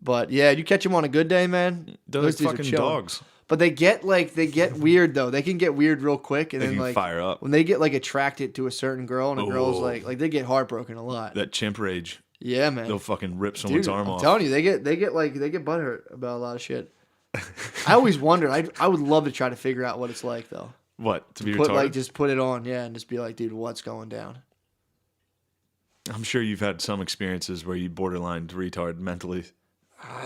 but yeah, you catch them on a good day, man. They're those like dudes are fucking chilling. dogs. But they get weird though. They can get weird real quick, and They then can like fire up. when they get like attracted to a certain girl, and a girl's Oh. like they get heartbroken a lot. That chimp rage. Yeah, man. They'll fucking rip someone's Dude, arm I'm off. telling you, they get butthurt about a lot of shit. I always wondered. I would love to try to figure out what it's like though. What? To be Put retarded? just put it on, yeah, and just be like, dude, what's going down? I'm sure you've had some experiences where you borderline retard mentally.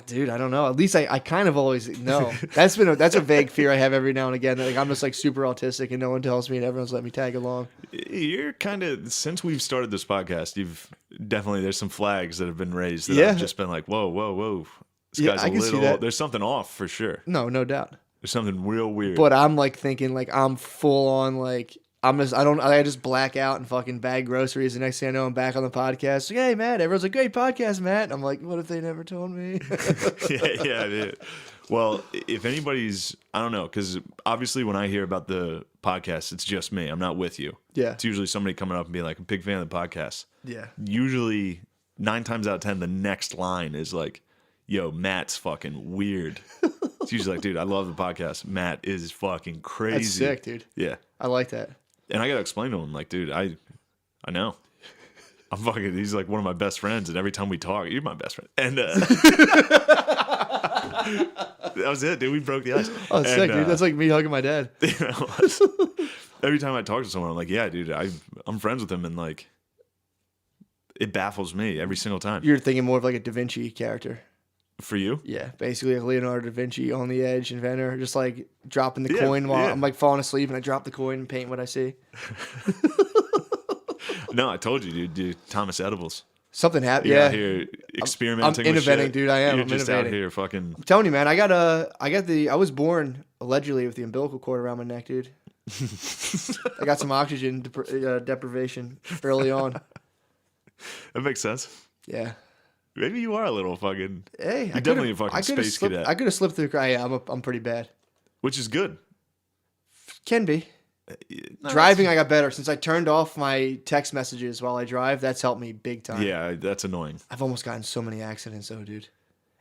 Dude, I don't know. At least I kind of always know. That's a vague fear I have every now and again. That, like I'm just like super autistic and no one tells me and everyone's let me tag along. You're kind of, since we've started this podcast, you've definitely, there's some flags that have been raised that Yeah. I've just been like, whoa. This Yeah, guy's I a can see little, that. there's something off for sure. No doubt. There's something real weird. But I'm like thinking like I'm full on like I just black out and fucking bag groceries. The next thing I know, I'm back on the podcast. Like, hey, Matt. Everyone's like, great podcast, Matt. And I'm like, what if they never told me? yeah, dude. Well, if anybody's, I don't know, because obviously when I hear about the podcast, it's just me. I'm not with you. Yeah. It's usually somebody coming up and being like, a big fan of the podcast. Yeah. Usually 9 times out of 10, the next line is like, yo, Matt's fucking weird. It's usually like, dude, I love the podcast. Matt is fucking crazy. That's sick, dude. Yeah. I like that. And I got to explain to him, like, dude, I know. I'm fucking, he's like one of my best friends. And every time we talk, you're my best friend. And that was it, dude. We broke the ice. Oh, sick, dude. That's like me hugging my dad. You know, every time I talk to someone, I'm like, yeah, dude, I'm friends with him. And like, it baffles me every single time. You're thinking more of like a Da Vinci character. For you? Yeah, basically like Leonardo da Vinci on the edge, inventor, just like dropping the coin while I'm like falling asleep and I drop the coin and paint what I see. No, I told you, dude. Thomas Edibles. Something happened. You're Yeah, out here experimenting. I'm with innovating, shit. dude. I am. You're I'm just innovating. out here fucking. I'm telling you, man. I was born allegedly with the umbilical cord around my neck, dude. I got some oxygen deprivation early on. That makes sense. Yeah. Maybe you are a little fucking. Hey, you're definitely a fucking space cadet. I could have slipped through. Yeah, I'm pretty bad. Which is good. Can be. No, Driving, I got better since I turned off my text messages while I drive. That's helped me big time. Yeah, that's annoying. I've almost gotten so many accidents, though, dude.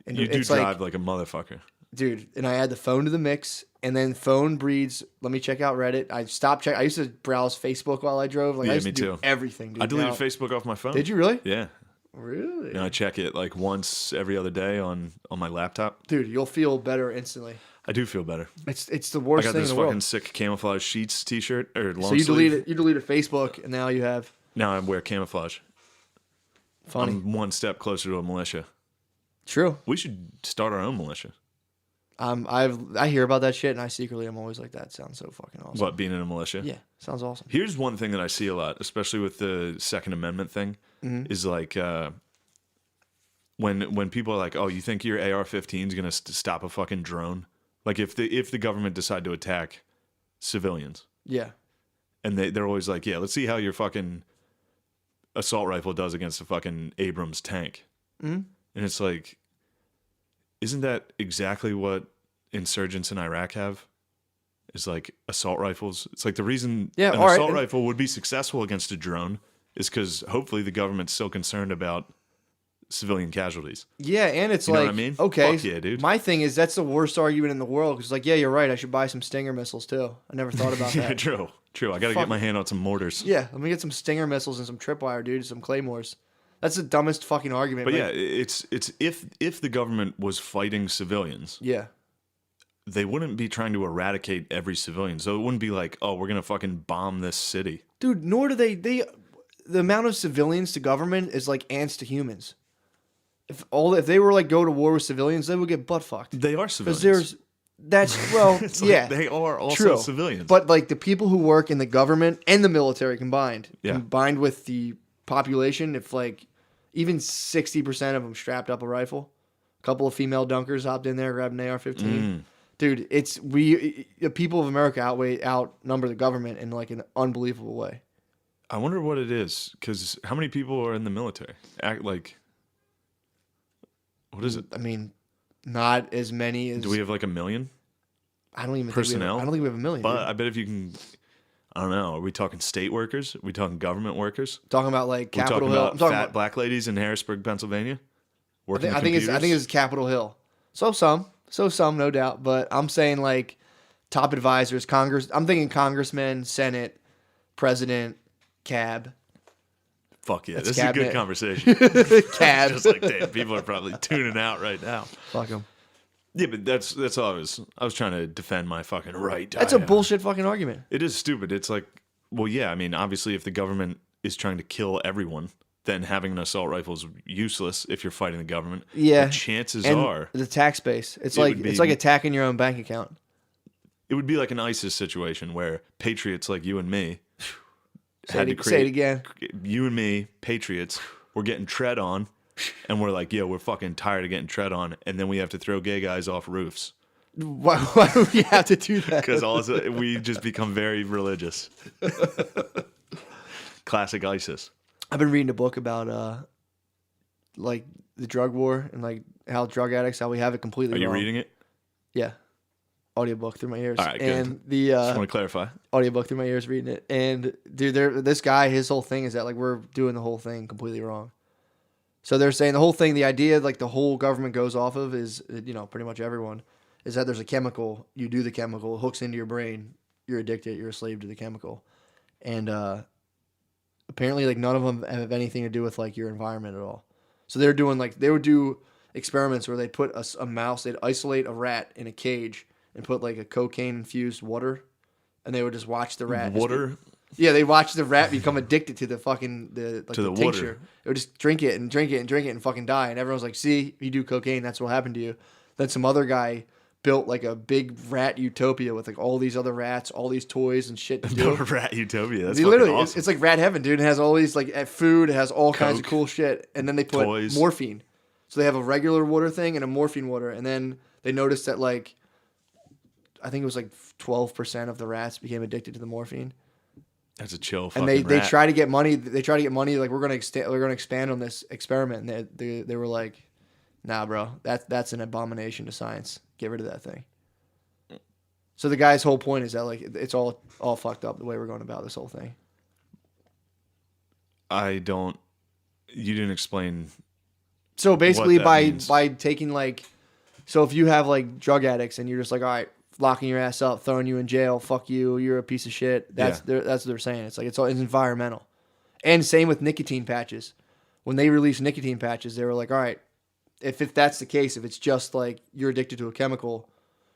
And You do it's drive like a motherfucker. Dude, and I add the phone to the mix, and then phone breeds. Let me check out Reddit. I stopped check. I used to browse Facebook while I drove. Like Yeah, I used me to do too. everything, dude. I deleted Now- Facebook off my phone. Did you really? Yeah. Really? And I check it like once every other day on my laptop. Dude, you'll feel better instantly. I do feel better. It's the I worst got thing in this the fucking world. sick camouflage sheets t-shirt or long So you sleeve. deleted Facebook, and now you have Now I wear camouflage. funny. I'm one step closer to a militia. True. We should start our own militia. I hear about that shit, and I secretly am always like, that sounds so fucking awesome. What, being in a militia? Yeah, sounds awesome. Here's one thing that I see a lot, especially with the Second Amendment thing, is like when people are like, "Oh, you think your AR-15 is gonna stop a fucking drone?" Like if the government decide to attack civilians, Yeah. and they're always like, "Yeah, let's see how your fucking assault rifle does against a fucking Abrams tank," and it's like, isn't that exactly what insurgents in Iraq have? Is like assault rifles. It's like the reason Yeah, an all right, assault and- rifle would be successful against a drone is because hopefully the government's so concerned about civilian casualties. Yeah, and it's You know like, what I mean? okay, Fuck yeah, dude. my thing is that's the worst argument in the world because, like, yeah, you're right. I should buy some Stinger missiles too. I never thought about Yeah, that. true. I gotta Fuck. get my hand on some mortars. Yeah, let me get some Stinger missiles and some tripwire, dude, some claymores. That's the dumbest fucking argument. But like- yeah, it's if the government was fighting civilians, yeah, they wouldn't be trying to eradicate every civilian. So it wouldn't be like, oh, we're gonna fucking bomb this city. dude. Nor do they. The amount of civilians to government is like ants to humans. If they were like go to war with civilians, they would get butt fucked. They are Because civilians. It's like yeah, they are also true. civilians. But like the people who work in the government and the military combined, Yeah. combined with the population, if like even 60% of them strapped up a rifle, a couple of female dunkers hopped in there, grabbed an AR-15. Dude, the people of America outnumber the government in like an unbelievable way. I wonder what it is, because how many people are in the military? What is it? I mean, not as many as Do we have like 1 million? I don't even personnel? I don't think we have 1 million. But dude. I bet if you can, I don't know. Are we talking state workers? Are we talking government workers? Talking about like Are we Capitol talking Hill. about I'm talking fat about, black ladies in Harrisburg, Pennsylvania? Working I think it's Capitol Hill. So some, no doubt. But I'm saying like top advisors, Congress. I'm thinking congressmen, Senate, president, cab, Fuck yeah, That's this is a cabinet. good conversation. cab. Just like, damn, people are probably tuning out right now. Fuck them. Yeah, but that's all I was trying to defend my fucking right. That's a bullshit fucking argument. It is stupid. It's like, well, yeah, I mean, obviously, if the government is trying to kill everyone, then having an assault rifle is useless if you're fighting the government. Yeah. But chances And are the tax base. It's It like would be- it's like attacking your own bank account. it would be like an ISIS situation where patriots like you and me Say it again. You and me, patriots, we're getting tread on, and we're like, yeah, we're fucking tired of getting tread on, and then we have to throw gay guys off roofs. Why do we have to do that? Because we just become very religious. Classic ISIS. I've been reading a book about like the drug war and like how drug addicts, how we have it completely Are you wrong. reading it? Yeah. Audiobook through my ears. All right, good. And the Just want to clarify. audiobook through my ears reading it. And dude, this guy, his whole thing is that like we're doing the whole thing completely wrong. So they're saying the whole thing, the idea like the whole government goes off of is, pretty much everyone, is that there's a chemical, you do the chemical, it hooks into your brain, you're addicted, you're a slave to the chemical. And apparently like none of them have anything to do with like your environment at all. So they're doing like, they would do experiments where they'd put a mouse, they'd isolate a rat in a cage and put like a cocaine infused water, and they would just watch the rat. Water? Yeah, they watch the rat become addicted to the fucking the water. tincture. It would just drink it and drink it and drink it and fucking die. And everyone's like, "See, you do cocaine, that's what happened to you." Then some other guy built like a big rat utopia with like all these other rats, all these toys and shit to do. Rat utopia. That's literally, awesome. it's like rat heaven, dude. It has all these like food, it has all kinds of Coke, cool shit, and then they put toys. morphine. So they have a regular water thing and a morphine water, and then they noticed that like I think it was like 12% of the rats became addicted to the morphine. That's a chill And fucking they rat. try to get money. They try to get money. Like we're gonna expand on this experiment. And they were like, "Nah, bro, that's an abomination to science. Get rid of that thing." So the guy's whole point is that like it's all fucked up the way we're going about this whole thing. You didn't explain. So basically, that by means. taking like, so if you have like drug addicts and you're just like, all right, locking your ass up, throwing you in jail, fuck you, you're a piece of shit. That's what they're saying. It's like it's environmental, and same with nicotine patches. When they released nicotine patches, they were like, all right, if that's the case, if it's just like you're addicted to a chemical,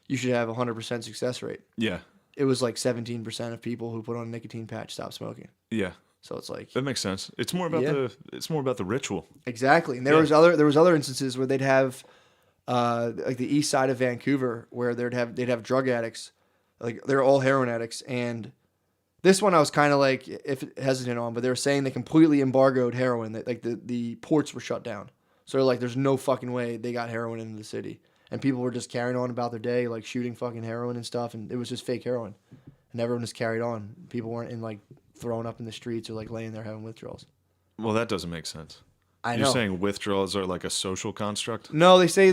you should have 100% success rate. Yeah. It was like 17% of people who put on a nicotine patch stopped smoking. Yeah. So it's like That makes sense. It's more about the ritual. exactly. And there was other instances where they'd have like the east side of Vancouver where they'd have drug addicts, like they're all heroin addicts, and this one I was kind of like hesitant on, but they were saying they completely embargoed heroin. That like the ports were shut down, so they're like there's no fucking way they got heroin into the city, and people were just carrying on about their day, like shooting fucking heroin and stuff, and it was just fake heroin, and everyone just carried on. People weren't in like throwing up in the streets or like laying there having withdrawals. Well, that doesn't make sense. I know. You're saying withdrawals are like a social construct? No, they say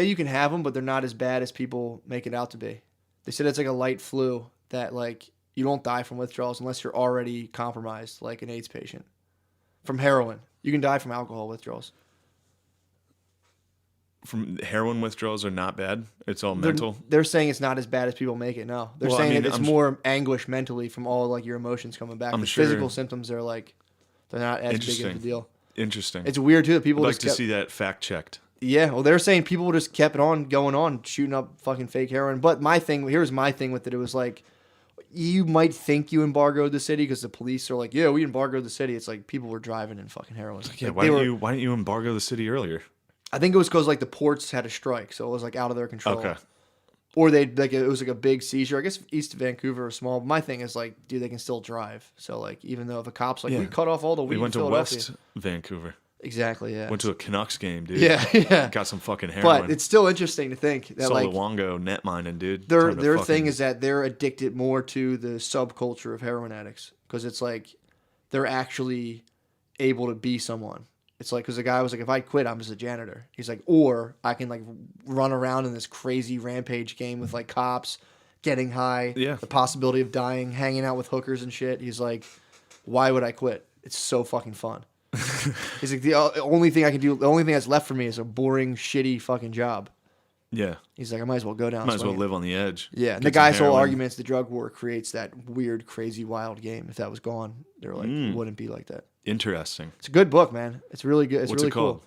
you can have them, but they're not as bad as people make it out to be. They said it's like a light flu that like you don't die from withdrawals unless you're already compromised, like an AIDS patient. From heroin, you can die from alcohol withdrawals. From heroin withdrawals are not bad. It's all mental. They're saying it's not as bad as people make it. No, they're Well, saying I mean, it's more anguish mentally from all like your emotions coming back. I'm The sure. physical symptoms are like they're not as big of a deal. Interesting. It's weird too that people I'd like just to see that fact checked. Yeah, well, they're saying people just kept on going on, shooting up fucking fake heroin. But here's my thing with it. It was like, you might think you embargoed the city because the police are like, yeah, we embargoed the city. It's like people were driving in fucking heroin. Yeah, Like, why didn't you embargo the city earlier? I think it was because like the ports had a strike, so it was like out of their control. Okay. Or it was like a big seizure. I guess east of Vancouver is small. But my thing is like, dude, they can still drive. So like, even though the cops like, Yeah. we cut off all the weed We went in to Philadelphia. West Vancouver. Exactly. Yeah. Went to a Canucks game, dude. Yeah. Got some fucking heroin. But it's still interesting to think that Saw like Luongo net mining, dude. their thing is that they're addicted more to the subculture of heroin addicts because it's like they're actually able to be someone. It's like because the guy was like, if I quit, I'm just a janitor. He's like, or I can like run around in this crazy rampage game with like cops, getting high, Yeah. the possibility of dying, hanging out with hookers and shit. He's like, why would I quit? It's so fucking fun. He's like, the only thing I can do, the only thing that's left for me is a boring, shitty fucking job. Yeah. He's like, I might as well go down. Might as well swinging. live on the edge. Yeah, and Get the guy's some whole heroin. argument is the drug war creates that weird, crazy, wild game. If that was gone, they're like, it wouldn't be like that. Interesting. It's a good book, man. It's really good. It's What's really it called?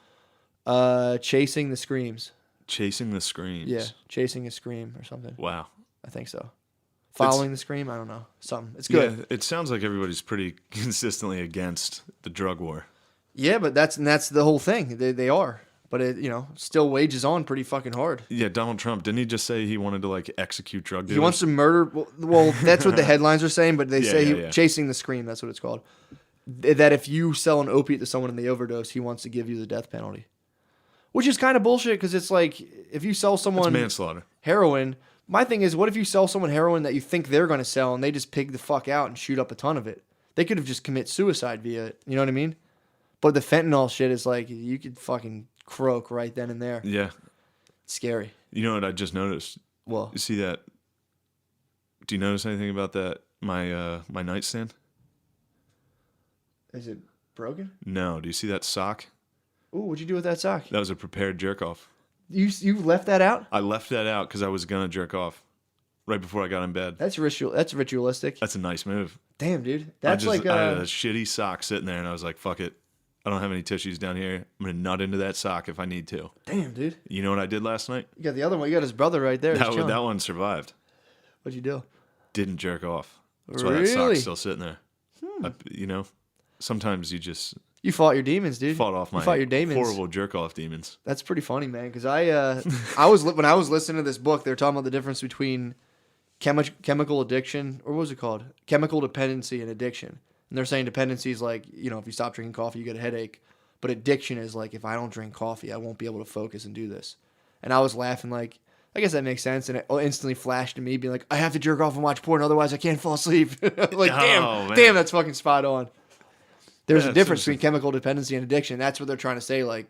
cool. Chasing the Screams. Chasing the Screams. Yeah, Chasing a Scream or something. Wow. I think so. Following the Scream? I don't know. Something. It's good. Yeah, it sounds like everybody's pretty consistently against the drug war. Yeah, but that's the whole thing. They are. But it, still wages on pretty fucking hard. Yeah, Donald Trump, didn't he just say he wanted to like execute drug dealers? He wants to murder. Well, that's what the headlines are saying, but they Yeah, say yeah. Chasing the Scream. That's what it's called. That if you sell an opiate to someone and they overdose, he wants to give you the death penalty. Which is kind of bullshit because it's like if you sell It's someone manslaughter. heroin, my thing is, what if you sell someone heroin that you think they're going to sell and they just pig the fuck out and shoot up a ton of it? They could have just commit suicide via it. You know what I mean? But the fentanyl shit is like you could fucking croak right then and there. Yeah. It's scary. You know what I just noticed? Well, You see that? Do you notice anything about that? My nightstand? is it broken? No. Do you see that sock? Ooh, what'd you do with that sock? That was a prepared jerk off. You left that out? I left that out because I was gonna jerk off right before I got in bed. That's ritualistic. That's a nice move. Damn, dude. I That's like had a shitty sock sitting there, and I was like, "Fuck it, I don't have any tissues down here. I'm gonna nut into that sock if I need to." damn, dude. You know what I did last night? You got the other one. You got his brother right there. He's chilling. That one survived. What'd you do? Didn't jerk off. That's why that Really? sock's still sitting there. Sometimes you just You fought your demons, dude. fought off You my fought your demons. horrible jerk off demons. That's pretty funny, man. Because I was when I was listening to this book, they were talking about the difference between chemical addiction, or what was it called? Chemical dependency and addiction. And they're saying dependency is like, if you stop drinking coffee, you get a headache. But addiction is like, if I don't drink coffee, I won't be able to focus and do this. And I was laughing like, I guess that makes sense. And it instantly flashed to me being like, I have to jerk off and watch porn, otherwise I can't fall asleep. Like, damn, that's fucking spot on. There's a difference between chemical dependency and addiction. That's what they're trying to say. I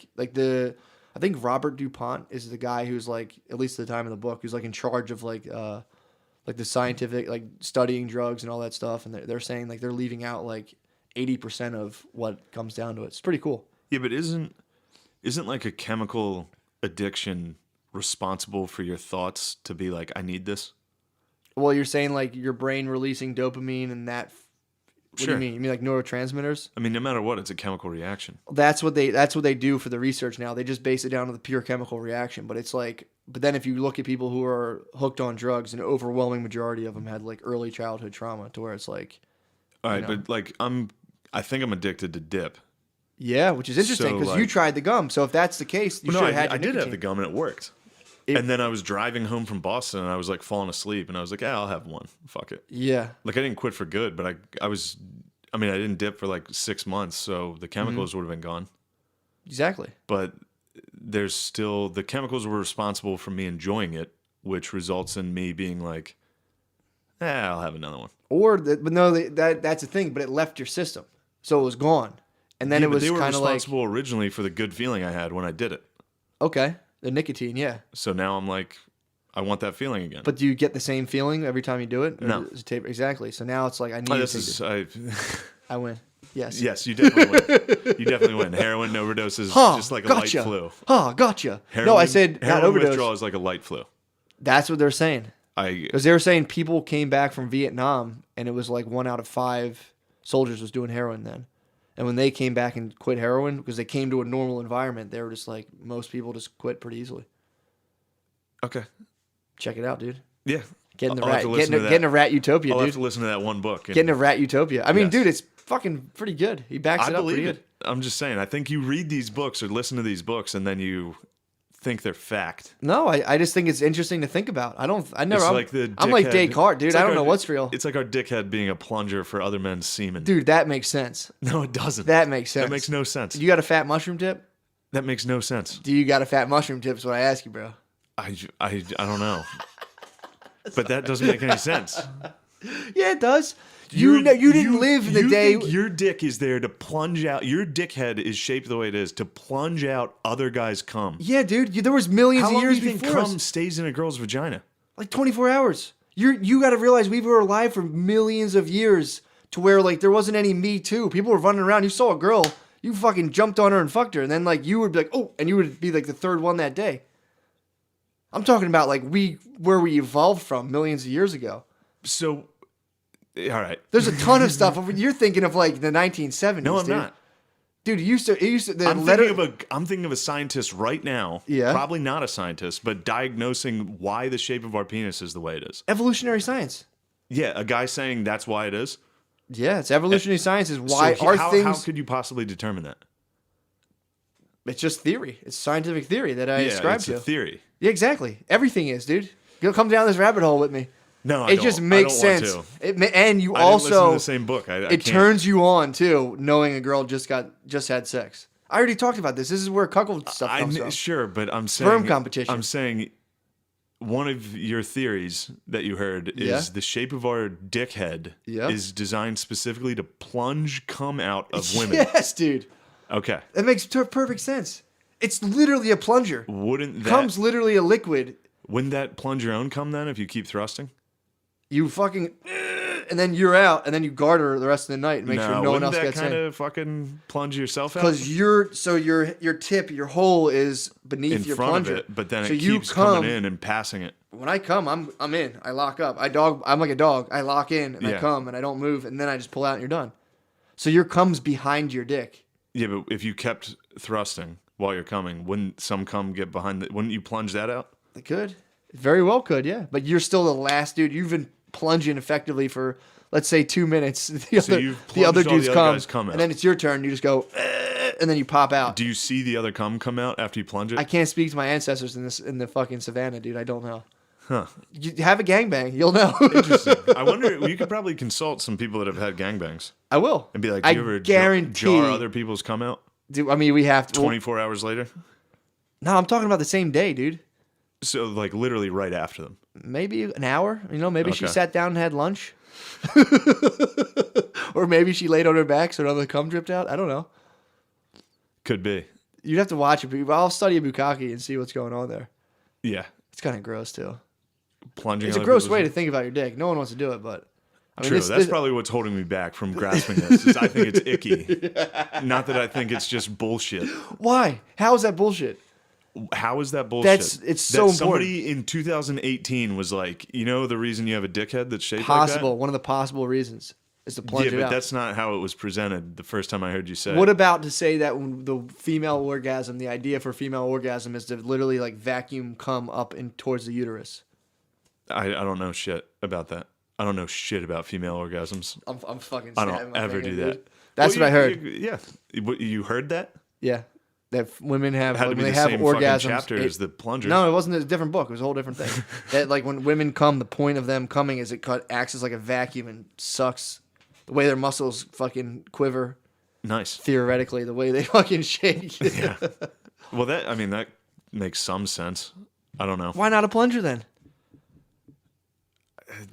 think Robert DuPont is the guy who's like, at least at the time of the book, who's like in charge of like the scientific, like studying drugs and all that stuff. And they're saying like they're leaving out like 80% of what comes down to it. It's pretty cool. Yeah, but isn't like a chemical addiction responsible for your thoughts to be like, I need this? Well, you're saying like your brain releasing dopamine and that. What do you mean? You mean like neurotransmitters? I mean, no matter what, it's a chemical reaction. That's what they do for the research now. They just base it down to the pure chemical reaction. But it's like, but then if you look at people who are hooked on drugs, an overwhelming majority of them had like early childhood trauma, to where it's like. All right, but like I think I'm addicted to dip. Yeah, which is interesting because you tried the gum. So if that's the case, you should have had. I did have the gum and it worked. And then I was driving home from Boston and I was like falling asleep and I was like, I'll have one. Fuck it. Yeah. Like I didn't quit for good, but I didn't dip for like 6 months, so the chemicals would have been gone. Exactly. But there's still, the chemicals were responsible for me enjoying it, which results in me being like, I'll have another one. But no, that's the thing, but it left your system. So it was gone. And then it was kind of like. They were responsible originally for the good feeling I had when I did it. Okay. The nicotine, yeah. So now I'm like, I want that feeling again. But do you get the same feeling every time you do it? No. Exactly. So now it's like, I need to take it. I win. Yes. Yes, you definitely win. You definitely win. Heroin overdose is just like a light flu. Gotcha. Heroin, I said not overdose. Withdrawal is like a light flu. That's what they're saying. Because they were saying people came back from Vietnam and it was like 1 out of 5 soldiers was doing heroin then. And when they came back and quit heroin, because they came to a normal environment, they were just like, most people just quit pretty easily. Okay. Check it out, dude. Yeah. Getting a rat utopia, I'll dude. have to listen to that one book. Getting a rat utopia. I mean, dude, it's fucking pretty good. He backs it up pretty good. I'm just saying, I think you read these books or listen to these books and then you think they're fact. No, I just think it's interesting to think about. I'm like Descartes, dude. I don't know what's real. It's like our dickhead being a plunger for other men's semen. Dude, that makes sense. No, it doesn't. That makes sense. That makes no sense. You got a fat mushroom tip? That makes no sense. Do you got a fat mushroom tip is what I ask you, bro. I don't know. But that doesn't make any sense. Yeah, it does. You didn't live in the day. Your dick is there to plunge out. Your dickhead is shaped the way it is to plunge out other guys' cum. Yeah, dude. There was millions of years before. How long do you think cum us. stays in a girl's vagina? Like 24 hours. You got to realize we were alive for millions of years to where like there wasn't any Me Too. People were running around. You saw a girl, you fucking jumped on her and fucked her, and then like you would be like, oh, and you would be like the third one that day. I'm talking about like where we evolved from millions of years ago. So, all right. There's a ton of stuff. You're thinking of like the 1970s. No, I'm not. Dude, it used to. I'm thinking of a scientist right now. Yeah. Probably not a scientist, but diagnosing why the shape of our penis is the way it is. Evolutionary science. Yeah, a guy saying that's why it is. Yeah, it's evolutionary science is why things. How could you possibly determine that? It's just theory. It's scientific theory that I ascribe to. It's a theory. Yeah, exactly. Everything is, dude. Go come down this rabbit hole with me. No, it just makes sense. And you I also didn't listen to the same book. It turns you on too, knowing a girl just had sex. I already talked about this. This is where cuckold stuff comes from. Sure, but I'm saying Sperm competition. I'm saying one of your theories that you heard is the shape of our dickhead is designed specifically to plunge cum out of women. Yes, dude. Okay. That makes perfect sense. It's literally a plunger. Cum's literally a liquid. Wouldn't that plunge your own cum then if you keep thrusting? You fucking... and then you're out, and then you garter the rest of the night and make sure no one else gets in. Wouldn't that kind of fucking plunge yourself out? Because your tip, your hole is beneath your plunger. Of it, but then it keeps coming in and passing it. When I come, I'm in. I lock up. I'm like a dog. I lock in and I come and I don't move, and then I just pull out and you're done. So your cum's behind your dick. Yeah, but if you kept thrusting while you're coming, wouldn't some cum get behind it? Wouldn't you plunge that out? It could. It very well could, yeah. But you're still the last dude. You've been plunging effectively for, let's say, 2 minutes. The other dudes come, and then it's your turn. You just go, and then you pop out. Do you see the other cum come out after you plunge it? I can't speak to my ancestors in the fucking savannah, dude. I don't know. Huh. You have a gangbang, you'll know. Interesting. I wonder, you could probably consult some people that have had gangbangs. I will. And be like, do you ever jar other people's cum out? I mean, we have to. 24 hours later? No, I'm talking about the same day, dude. So, like, literally right after them? Maybe an hour. Maybe she sat down and had lunch. Or maybe she laid on her back so another cum dripped out. I don't know. Could be. You'd have to watch it. I'll study a bukkake and see what's going on there. Yeah. It's kind of gross, too. Plunging. It's a gross way to think about your dick. No one wants to do it, but... True. That's probably what's holding me back from grasping this. Is I think it's icky. Not that I think it's just bullshit. Why? How is that bullshit? How is that bullshit? It's so important. Somebody in 2018 was like, the reason you have a dickhead that's shaped like that? One of the possible reasons is to plunge it out. Yeah, but that's not how it was presented the first time I heard you say it. What about to say that when the female orgasm, the idea for female orgasm is to literally like vacuum cum up and towards the uterus? I don't know shit about that. I don't know shit about female orgasms. I'm fucking. I don't ever do that. Dude. That's what I heard. You heard that? Yeah, that women have when they have orgasms. Chapter is the plunger. No, it wasn't a different book. It was a whole different thing. That like when women come, the point of them coming is it acts as like a vacuum and sucks. The way their muscles fucking quiver. Nice. Theoretically, the way they fucking shake. Yeah. Well, that makes some sense. I don't know. Why not a plunger then?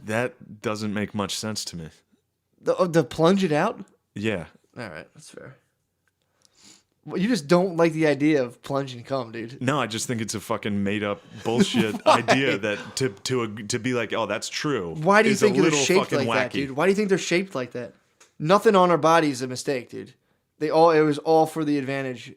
That doesn't make much sense to me. The plunge it out? Yeah. All right, that's fair. Well, you just don't like the idea of plunging cum, dude. No, I just think it's a fucking made up bullshit idea that to be like, oh, that's true. Why do you think they're shaped like that, dude? Why do you think they're shaped like that? Nothing on our body is a mistake, dude. It was all for the advantage,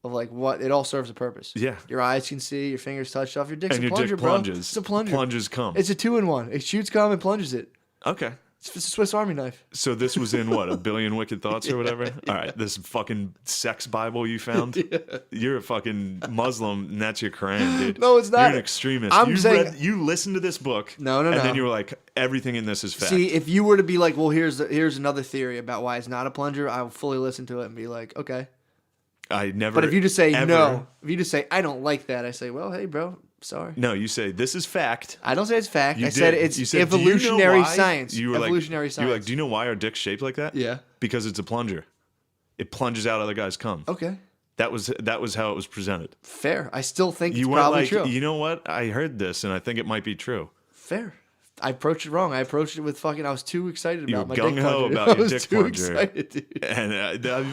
of like what it all serves a purpose. Yeah. Your eyes can see, your fingers touch stuff. Your dick's and a plunger, dick bro. plunges. It's a plunger. Plunges cum. It's a 2-in-1. It shoots cum and plunges it. Okay. It's a Swiss Army knife. So this was in what, 1 billion wicked thoughts or whatever? All right, this fucking sex Bible you found? Yeah. You're a fucking Muslim and that's your Quran, dude. No, it's not. You're an extremist. You listened to this book. No. And then you were like, everything in this is fact. See, if you were to be like, well, here's another theory about why it's not a plunger, I will fully listen to it and be like, okay. But if you just say no, if you just say I don't like that, I say, well, hey, bro, sorry. No, you say this is fact. I don't say it's fact. I said it's evolutionary science. Evolutionary science. You were like, do you know why our dick's shaped like that? Yeah. Because it's a plunger. It plunges out other guys' cum. Okay. That was how it was presented. Fair. I still think it's probably true. You know what? I heard this and I think it might be true. Fair. I approached it wrong. I approached it with fucking. I was too excited about my dick plunger. You were gung-ho about your dick plunger. Excited, dude. And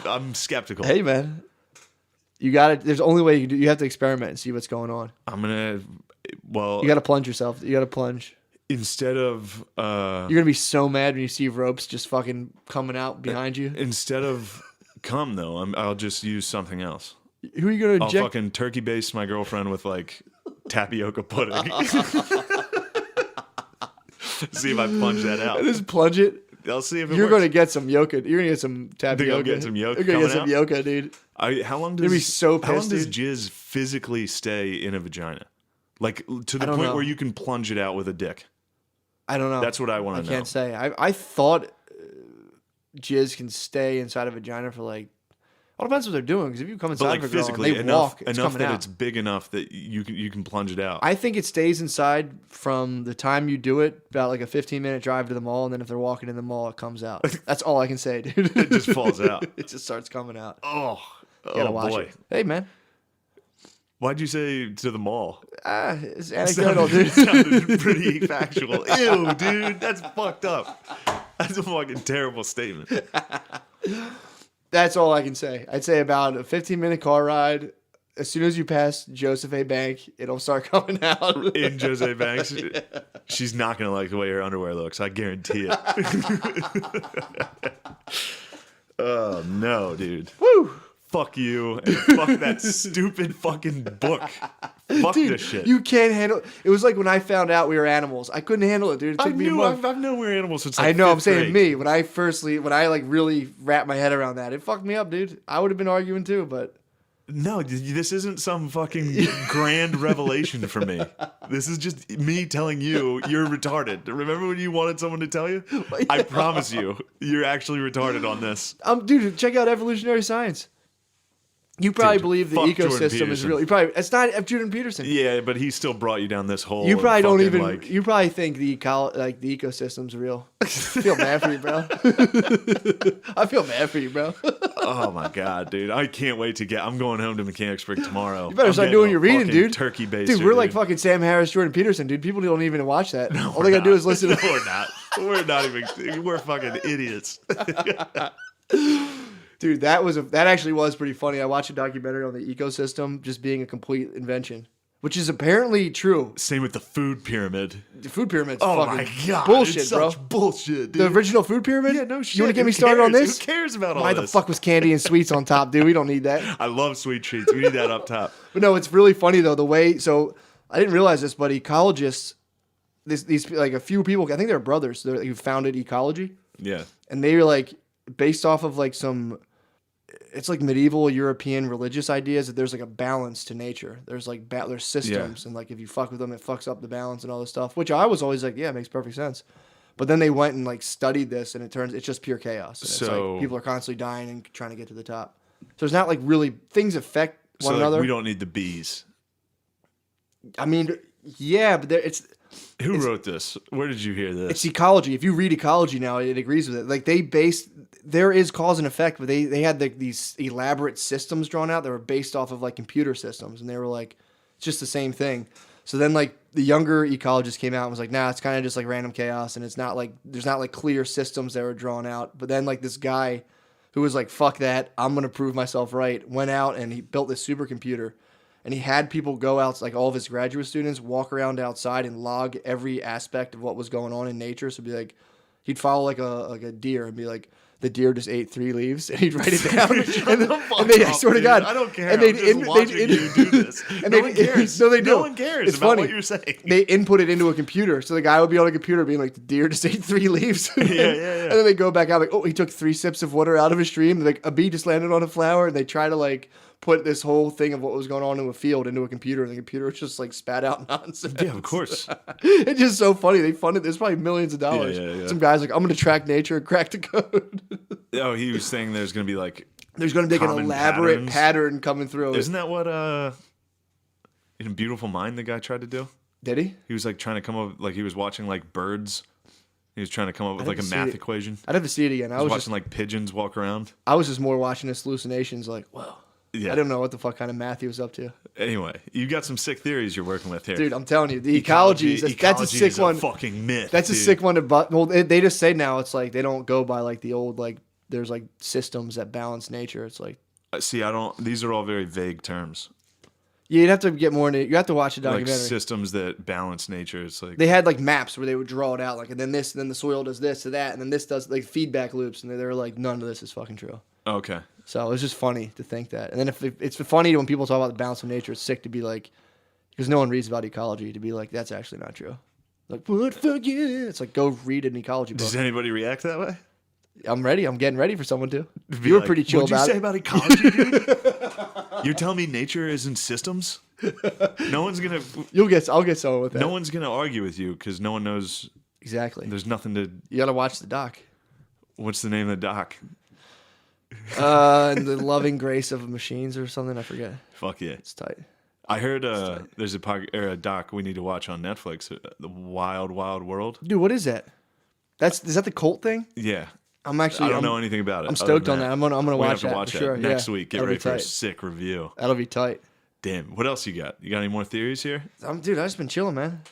I'm skeptical. Hey, man. You got it. There's the only way you can do. You have to experiment and see what's going on. You got to plunge yourself. You got to plunge. Instead of you're gonna be so mad when you see ropes just fucking coming out behind you. Instead of cum though, I'll just use something else. Who are you gonna inject? I'll fucking turkey baste my girlfriend with like tapioca pudding. See if I plunge that out. Just plunge it. I'll see if it You're works. gonna get some yolk. You're gonna get some tapioca. You're gonna get some yolk. You're gonna get some yoka, dude. How long does dude. jizz physically stay in a vagina? Like to the point where you can plunge it out with a dick? I don't know. That's what I want to know. I can't say. I thought jizz can stay inside a vagina for like. All depends what they're doing. Because if you come inside of a girl and they walk, it's enough coming that out. It's big enough that you can plunge it out. I think it stays inside from the time you do it, about like a 15-minute drive to the mall, and then if they're walking in the mall, it comes out. That's all I can say, dude. It just falls out. It just starts coming out. Oh, You gotta watch it. Hey, man. Why'd you say to the mall? It's anecdotal, dude. Sounded pretty factual. Ew, dude, that's fucked up. That's a fucking terrible statement. That's all I can say. I'd say about a 15-minute car ride. As soon as you pass Joseph A. Bank, it'll start coming out. In Jose Banks, yeah. She's not gonna like the way her underwear looks. I guarantee it. Oh no, dude. Woo! Fuck you and fuck that stupid fucking book. Fuck dude, this shit. You can't handle it. It was like when I found out we were animals. I couldn't handle it, dude. It took me a month. I've known we're animals since like I know. I'm 5th saying grade. me. When I like really wrapped my head around that, it fucked me up, dude. I would have been arguing too, but no, this isn't some fucking grand revelation for me. This is just me telling you you're retarded. Remember when you wanted someone to tell you? Yeah. I promise you're actually retarded on this. Dude, check out evolutionary science. You probably believe the ecosystem is real. It's not Jordan Peterson. Yeah, but he still brought you down this hole. You probably don't even. You probably think the ecosystem's real. I feel bad for you, bro. I feel bad for you, bro. Oh my god, dude! I can't wait to get. I'm going home to Mechanicsburg tomorrow. You better start doing your reading, dude. Turkey based. Dude, we're like fucking Sam Harris, Jordan Peterson, dude. People don't even watch that. No, all they gotta do is listen. No, we're not. We're not even. We're fucking idiots. Dude, that actually was pretty funny. I watched a documentary on the ecosystem just being a complete invention, which is apparently true. Same with the food pyramid. The food pyramid's oh fucking my god, bullshit, it's bro. Such bullshit, dude. The original food pyramid? Yeah, no shit. You want to get me started on this? Who cares about all Why this? the fuck was candy and sweets on top, dude? We don't need that. I love sweet treats. We need that up top. But no, it's really funny though the way. So I didn't realize this, but ecologists, these like a few people, I think they're brothers, who founded ecology. Yeah, and they were like based off of like some. It's like medieval European religious ideas that there's like a balance to nature. There's like there's systems, and like if you fuck with them, it fucks up the balance and all this stuff. Which I was always like, yeah, it makes perfect sense. But then they went and like studied this, and it's just pure chaos. And it's like people are constantly dying and trying to get to the top. So it's not like really things affect one another. Like we don't need the bees. I mean, yeah, but Who wrote this? Where did you hear this? It's ecology. If you read ecology now, it agrees with it. Like there is cause and effect, but they had these elaborate systems drawn out that were based off of like computer systems, and they were like, it's just the same thing. So then like the younger ecologist came out and was like, nah, it's kind of just like random chaos, and it's not like there's not like clear systems that were drawn out. But then like this guy who was like, fuck that, I'm gonna prove myself right, went out and he built this supercomputer. And he had people go out, like all of his graduate students, walk around outside and log every aspect of what was going on in nature. So be like, he'd follow like a deer and be like, the deer just ate 3 leaves, and he'd write it down. and they, I swear to God, I don't care. And I'm just watching you do this. And no one cares. No, they do. No one cares it's about funny. what you're saying. They input it into a computer, so the guy would be on a computer being like, the deer just ate 3 leaves. Yeah. And then they go back out like, oh, he took 3 sips of water out of a stream. Like a bee just landed on a flower, and they try to like put this whole thing of what was going on in a field into a computer, and the computer just like spat out nonsense. Yeah, of course. It's just so funny. They funded this probably millions of dollars. Yeah. Some guy's like, I'm going to track nature and crack the code. Oh, he was saying there's going to be like there's going to be like an elaborate pattern coming through. Isn't that what in A Beautiful Mind the guy tried to do? Did he? He was like trying to come up like he was watching like birds. He was trying to come up with like a math equation. I'd have to see it again. I was watching like pigeons walk around. I was just more watching his hallucinations like, whoa. Yeah. I don't know what the fuck kind of math he was up to. Anyway, you got some sick theories you're working with here. Dude, I'm telling you, the ecology that's a sick one. Fucking myth. That's a sick one to well, they just say now it's like they don't go by like the old like there's like systems that balance nature. It's like see, these are all very vague terms. Yeah, you'd have to get more into it. You have to watch the documentary. Like systems that balance nature. It's like they had like maps where they would draw it out, like, and then this, and then the soil does this to that, and then this does like feedback loops, and they're like, none of this is fucking true. Okay. So it was just funny to think that, and then if it's funny when people talk about the balance of nature, it's sick to be like, because no one reads about ecology, to be like, that's actually not true. Like, what fuck yeah? It's like, go read an ecology book. Does anybody react that way? I'm ready. I'm getting ready for someone to. You were pretty chill about it. What'd you say about ecology, dude? You're telling me nature isn't systems? No one's gonna. I'll get someone with that. No one's gonna argue with you because no one knows. Exactly. There's nothing to. You gotta watch the doc. What's the name of the doc? The Loving Grace of Machines or something. I forget. Fuck yeah, it's tight. I heard there's a doc we need to watch on Netflix. The Wild Wild World. Dude, what is that? Is that the cult thing? Yeah. I'm actually. I don't know anything about it. I'm stoked on that. I'm gonna we watch have to that watch for that sure. next Yeah, week. Get that'll ready be for a tight. sick review. That'll be tight. Damn. What else you got? You got any more theories here? Dude, I just been chilling, man.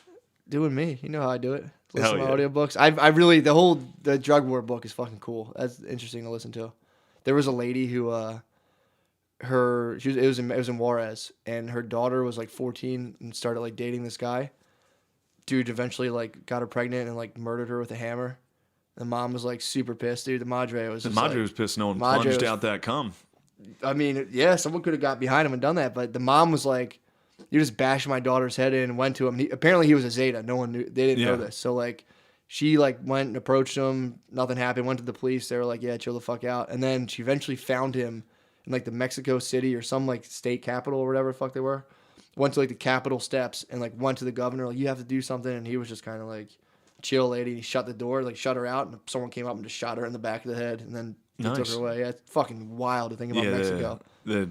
Doing me. You know how I do it. Listen to Hell my yeah. audiobooks. I really the drug war book is fucking cool. That's interesting to listen to. There was a lady who it was in Juarez, and her daughter was like 14 and started like dating this guy. Dude eventually like got her pregnant and like murdered her with a hammer. The mom was like super pissed, dude. The madre was The just Madre like, was pissed no one Madre plunged was- out that cum. I mean, yeah, someone could have got behind him and done that, but the mom was like, "You just bashed my daughter's head in," and went to him. Apparently, he was a Zeta. No one knew. They didn't know Yeah. this. So like, she like went and approached him. Nothing happened. Went to the police. They were like, "Yeah, chill the fuck out." And then she eventually found him in like the Mexico City or some like state capital or whatever the fuck they were. Went to like the Capitol steps and like went to the governor like, "You have to do something," and he was just kind of like, "Chill, lady." He shut the door, like shut her out, and someone came up and just shot her in the back of the head, and then they took Nice. her away. Yeah, it's fucking wild to think about Mexico. The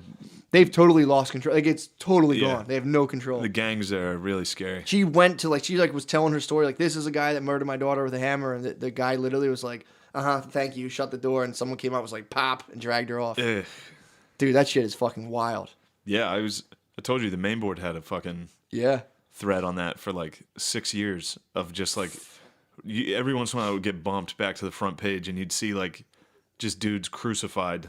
They've totally lost control. Like it's totally Yeah. gone. They have no control. gangs there are really scary. She went to she was telling her story like, "This is a guy that murdered my daughter with a hammer," and the guy literally was like, "Thank you." Shut the door, and someone came out was like, "Pop," and dragged her off. Ugh. Dude, that shit is fucking wild. Yeah, I told you the main board had a fucking Yeah. thread on that for like 6 years of just like every once in a while it would get bumped back to the front page and you'd see like just dudes crucified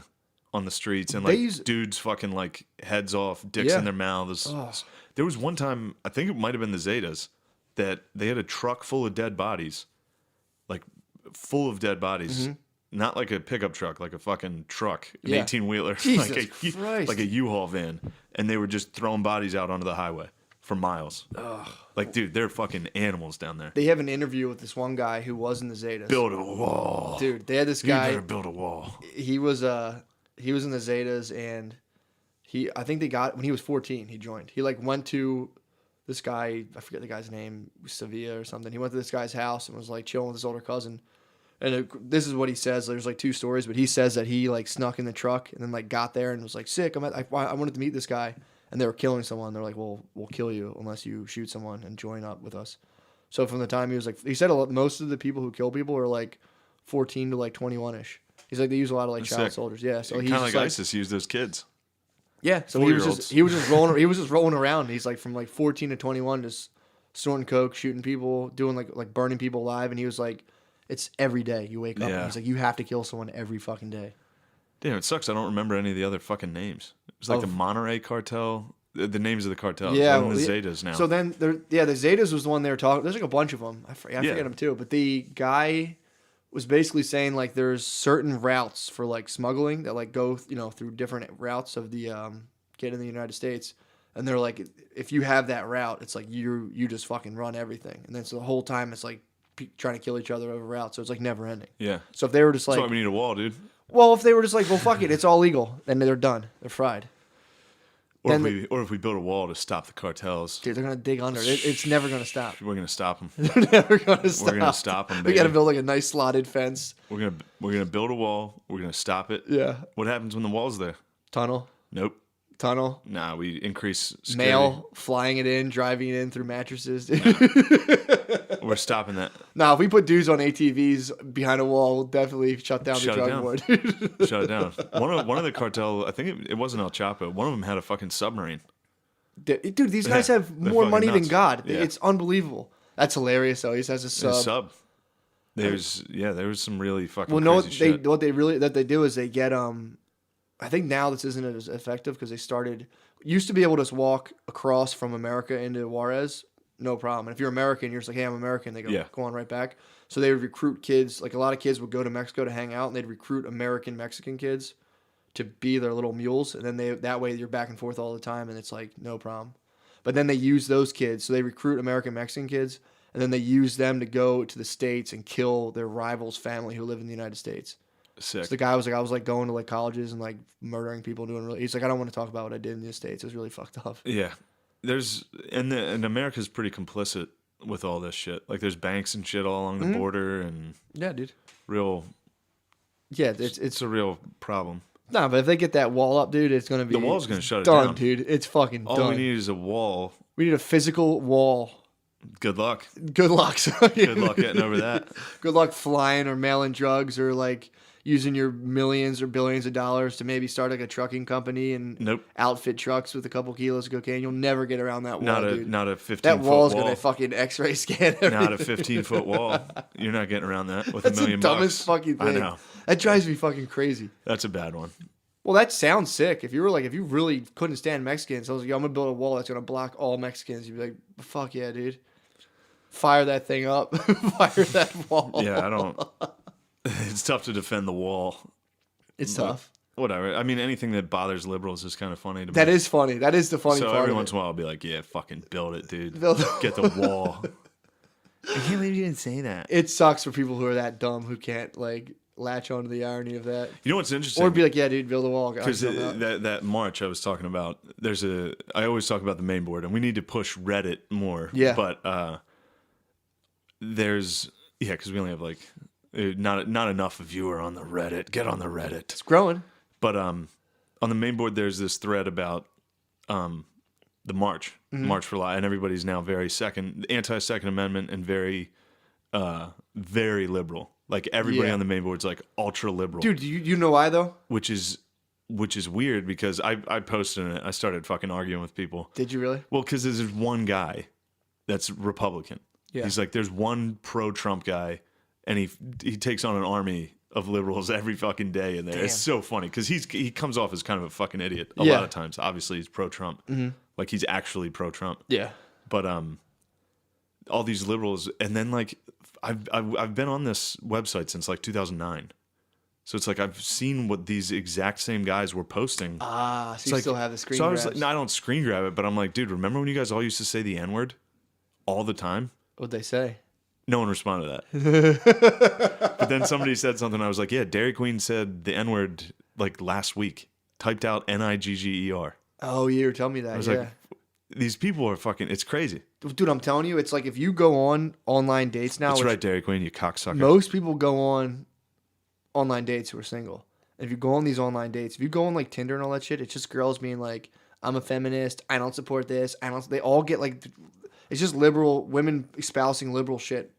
on the streets and like dudes fucking like heads off, dicks Yeah. in their mouths. Oh. There was one time, I think it might have been the Zetas, that they had a truck full of dead bodies, like full of dead bodies. Mm-hmm. Not like a pickup truck, like a fucking truck, an Yeah. 18-wheeler, Jesus like Christ. like a U-Haul van, and they were just throwing bodies out onto the highway for miles. Like, dude, they're fucking animals down there. They have an interview with this one guy who was in the Zetas. Build a wall. Dude, they had this You guy. better build a wall. He was in the Zetas, and I think they got when he was 14. He joined. He like went to this guy. I forget the guy's name, Sevilla or something. He went to this guy's house and was like chilling with his older cousin. And this is what he says. There's like two stories, but he says that he like snuck in the truck and then like got there and was like sick. I wanted to meet this guy, and they were killing someone. They're like, "Well, we'll kill you unless you shoot someone and join up with us." So from the time he was like, he said most of the people who kill people are like 14 to like 21ish. He's like they use a lot of like That's child sick. soldiers. Yeah, so Kind he's of just like like ISIS used those kids. yeah. So he was 4-year-olds. just rolling around. He's like from like 14 to 21, just snorting coke, shooting people, doing like burning people alive, and he was like. It's every day you wake up. Yeah. And he's like, you have to kill someone every fucking day. Damn, it sucks. I don't remember any of the other fucking names. It was like the Monterey cartel. The names of the cartels. Yeah, And well, the yeah. Zetas now. So then, the Zetas was the one they were talking. There's like a bunch of them. I forget them too. But the guy was basically saying like there's certain routes for like smuggling that like go through different routes of the get in the United States. And they're like, if you have that route, it's like you just fucking run everything. And then so the whole time it's like trying to kill each other over routes. So it's like never ending. yeah. So if they were just like, That's why we need a wall, dude. well, if they were just like, well, fuck it, it's all legal, then they're done. They're fried. Or Then if we build a wall to stop the cartels, Dude, they're gonna dig under. It's never gonna stop. we're gonna stop them. They're never gonna stop. We're gonna stop them. We gotta build like a nice slotted fence. We're gonna build a wall. We're gonna stop it. Yeah. What happens when the wall's there? Tunnel. Nope. Tunnel. Nah, we increase security. Mail. Flying it in. Driving it in through mattresses. We're stopping that. Nah, if we put dudes on ATVs behind a wall, we'll definitely shut down Shut the it drug down. war. Shut it down. One of the cartel, I think it wasn't El Chapo. One of them had a fucking submarine. Dude, these guys Yeah, have they're more fucking money than nuts. God. Yeah. It's unbelievable. That's hilarious though. He has a sub. There was some really fucking Well, no, crazy shit. what they do is they get I think now this isn't as effective because they used to be able to just walk across from America into Juarez, no problem. And if you're American, you're just like, hey, I'm American. They go on right back. So they would recruit kids. Like a lot of kids would go to Mexico to hang out, and they'd recruit American Mexican kids to be their little mules, and then that way you're back and forth all the time, and it's like no problem. But then they use those kids, so they recruit American Mexican kids, and then they use them to go to the States and kill their rivals' family who live in the United States. Sick. So the guy was like, I was like going to like colleges and like murdering people, he's like, I don't want to talk about what I did in the States. It was really fucked up. Yeah. And America's pretty complicit with all this shit. Like there's banks and shit all along the border and Yeah, dude. real. Yeah, It's a real problem. nah, but if they get that wall up, dude, it's gonna be The wall's gonna shut it done, down. dude. It's fucking All done. we need is a wall. We need a physical wall Good luck. Good luck. Good luck getting over that. Good luck flying or mailing drugs or like using your millions or billions of dollars to maybe start like a trucking company and outfit trucks with a couple kilos of cocaine. You'll never get around that wall, dude. Not a 15-foot that wall's wall. Gonna fucking X-ray scan everything. Not a 15-foot wall. You're not getting around that with $1 million. That's the dumbest fucking thing. I know. That drives me fucking crazy. That's a bad one. Well, that sounds sick. If you really couldn't stand Mexicans, I was like, yo, I'm gonna build a wall that's gonna block all Mexicans. You'd be like, fuck yeah, dude. Fire that thing up. Fire that wall. Yeah, I don't. It's tough to defend the wall. It's tough. Whatever. I mean, anything that bothers liberals is kind of funny to me. That is funny. That is the funny part. So every of once it. in a while, I'll be like, yeah, fucking build it, dude. Get the wall. I can't believe you didn't say that. It sucks for people who are that dumb who can't like latch onto the irony of that. You know what's interesting? Or be like, yeah, dude, build a wall. Because that march I was talking about, I always talk about the main board, and we need to push Reddit more. Yeah. But because we only have like not enough viewer on the Reddit. Get on the Reddit. It's growing. But on the main board, there's this thread about the march, March for Life, and everybody's now very anti-Second Amendment and very, very liberal. Like everybody on the main board's like ultra liberal. Dude, you know why though? Which is weird because I posted it. I started fucking arguing with people. Did you really? Well, because there's one guy that's Republican. Yeah. He's like, there's one pro-Trump guy, and he takes on an army of liberals every fucking day in there. Damn. It's so funny because he comes off as kind of a fucking idiot a lot of times. Obviously, he's pro-Trump. Mm-hmm. Like he's actually pro-Trump. Yeah. But all these liberals, and then like I've been on this website since like 2009. So it's like I've seen what these exact same guys were posting. So you still have the screen So grabs. I was like, no, I don't screen grab it, but I'm like, dude, remember when you guys all used to say the N-word all the time? What'd they say? No one responded to that. But then somebody said something. I was like, yeah, Dairy Queen said the N-word like last week. Typed out Nigger. Oh, you were telling me that. I was like, these people are fucking, it's crazy. Dude, I'm telling you, it's like if you go on online dates now. That's right, Dairy Queen, you cocksucker. Most people go on online dates who are single. And if you go on these online dates, if you go on like Tinder and all that shit, it's just girls being like, I'm a feminist. I don't support this. They all get like, it's just liberal, women espousing liberal shit.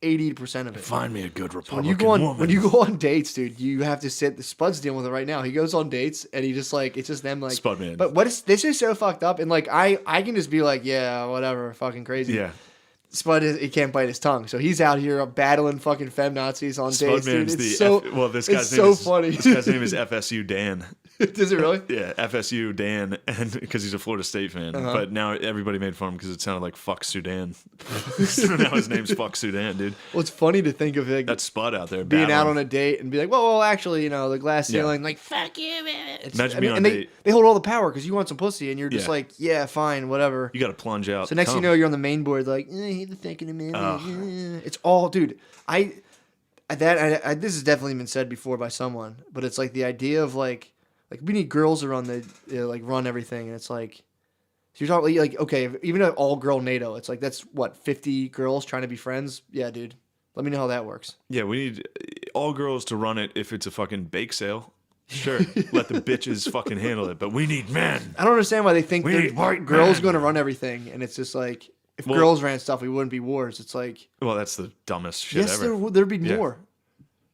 80% of it. Find me a good Republican woman. When you go on dates, dude, you have to sit. The Spud's dealing with it right now. He goes on dates and he just like it's just them like Spud man. But this is so fucked up and like I can just be like yeah whatever fucking crazy. Yeah. Spud he can't bite his tongue, so he's out here battling fucking feminazis on dates. Dude. This guy's name is funny. This guy's name is FSU Dan. Does it really? Yeah, FSU Dan, and because he's a Florida State fan. But now everybody made fun of him because it sounded like "fuck Sudan." So now his name's "fuck Sudan," dude. Well, it's funny to think of it. That's Spud out there being out on a date and be like, well, actually, the glass ceiling, like, fuck you, man. Imagine being on a date. They hold all the power because you want some pussy, and you're just like, yeah, fine, whatever. You got to plunge out. So next thing you know, you're on the main board, like, he's the Second Amendment. It's all, dude. This has definitely been said before by someone, but it's like the idea of like we need girls to run run everything, and it's like, so you're talking like okay, even an all girl NATO, it's like that's what 50 girls trying to be friends. Yeah, dude. Let me know how that works. Yeah, we need all girls to run it if it's a fucking bake sale. Sure, let the bitches fucking handle it, but we need men. I don't understand why they think girls going to run everything, and it's just like if girls ran stuff, we wouldn't be wars. It's like, well, that's the dumbest shit ever. Yes, there'd be more.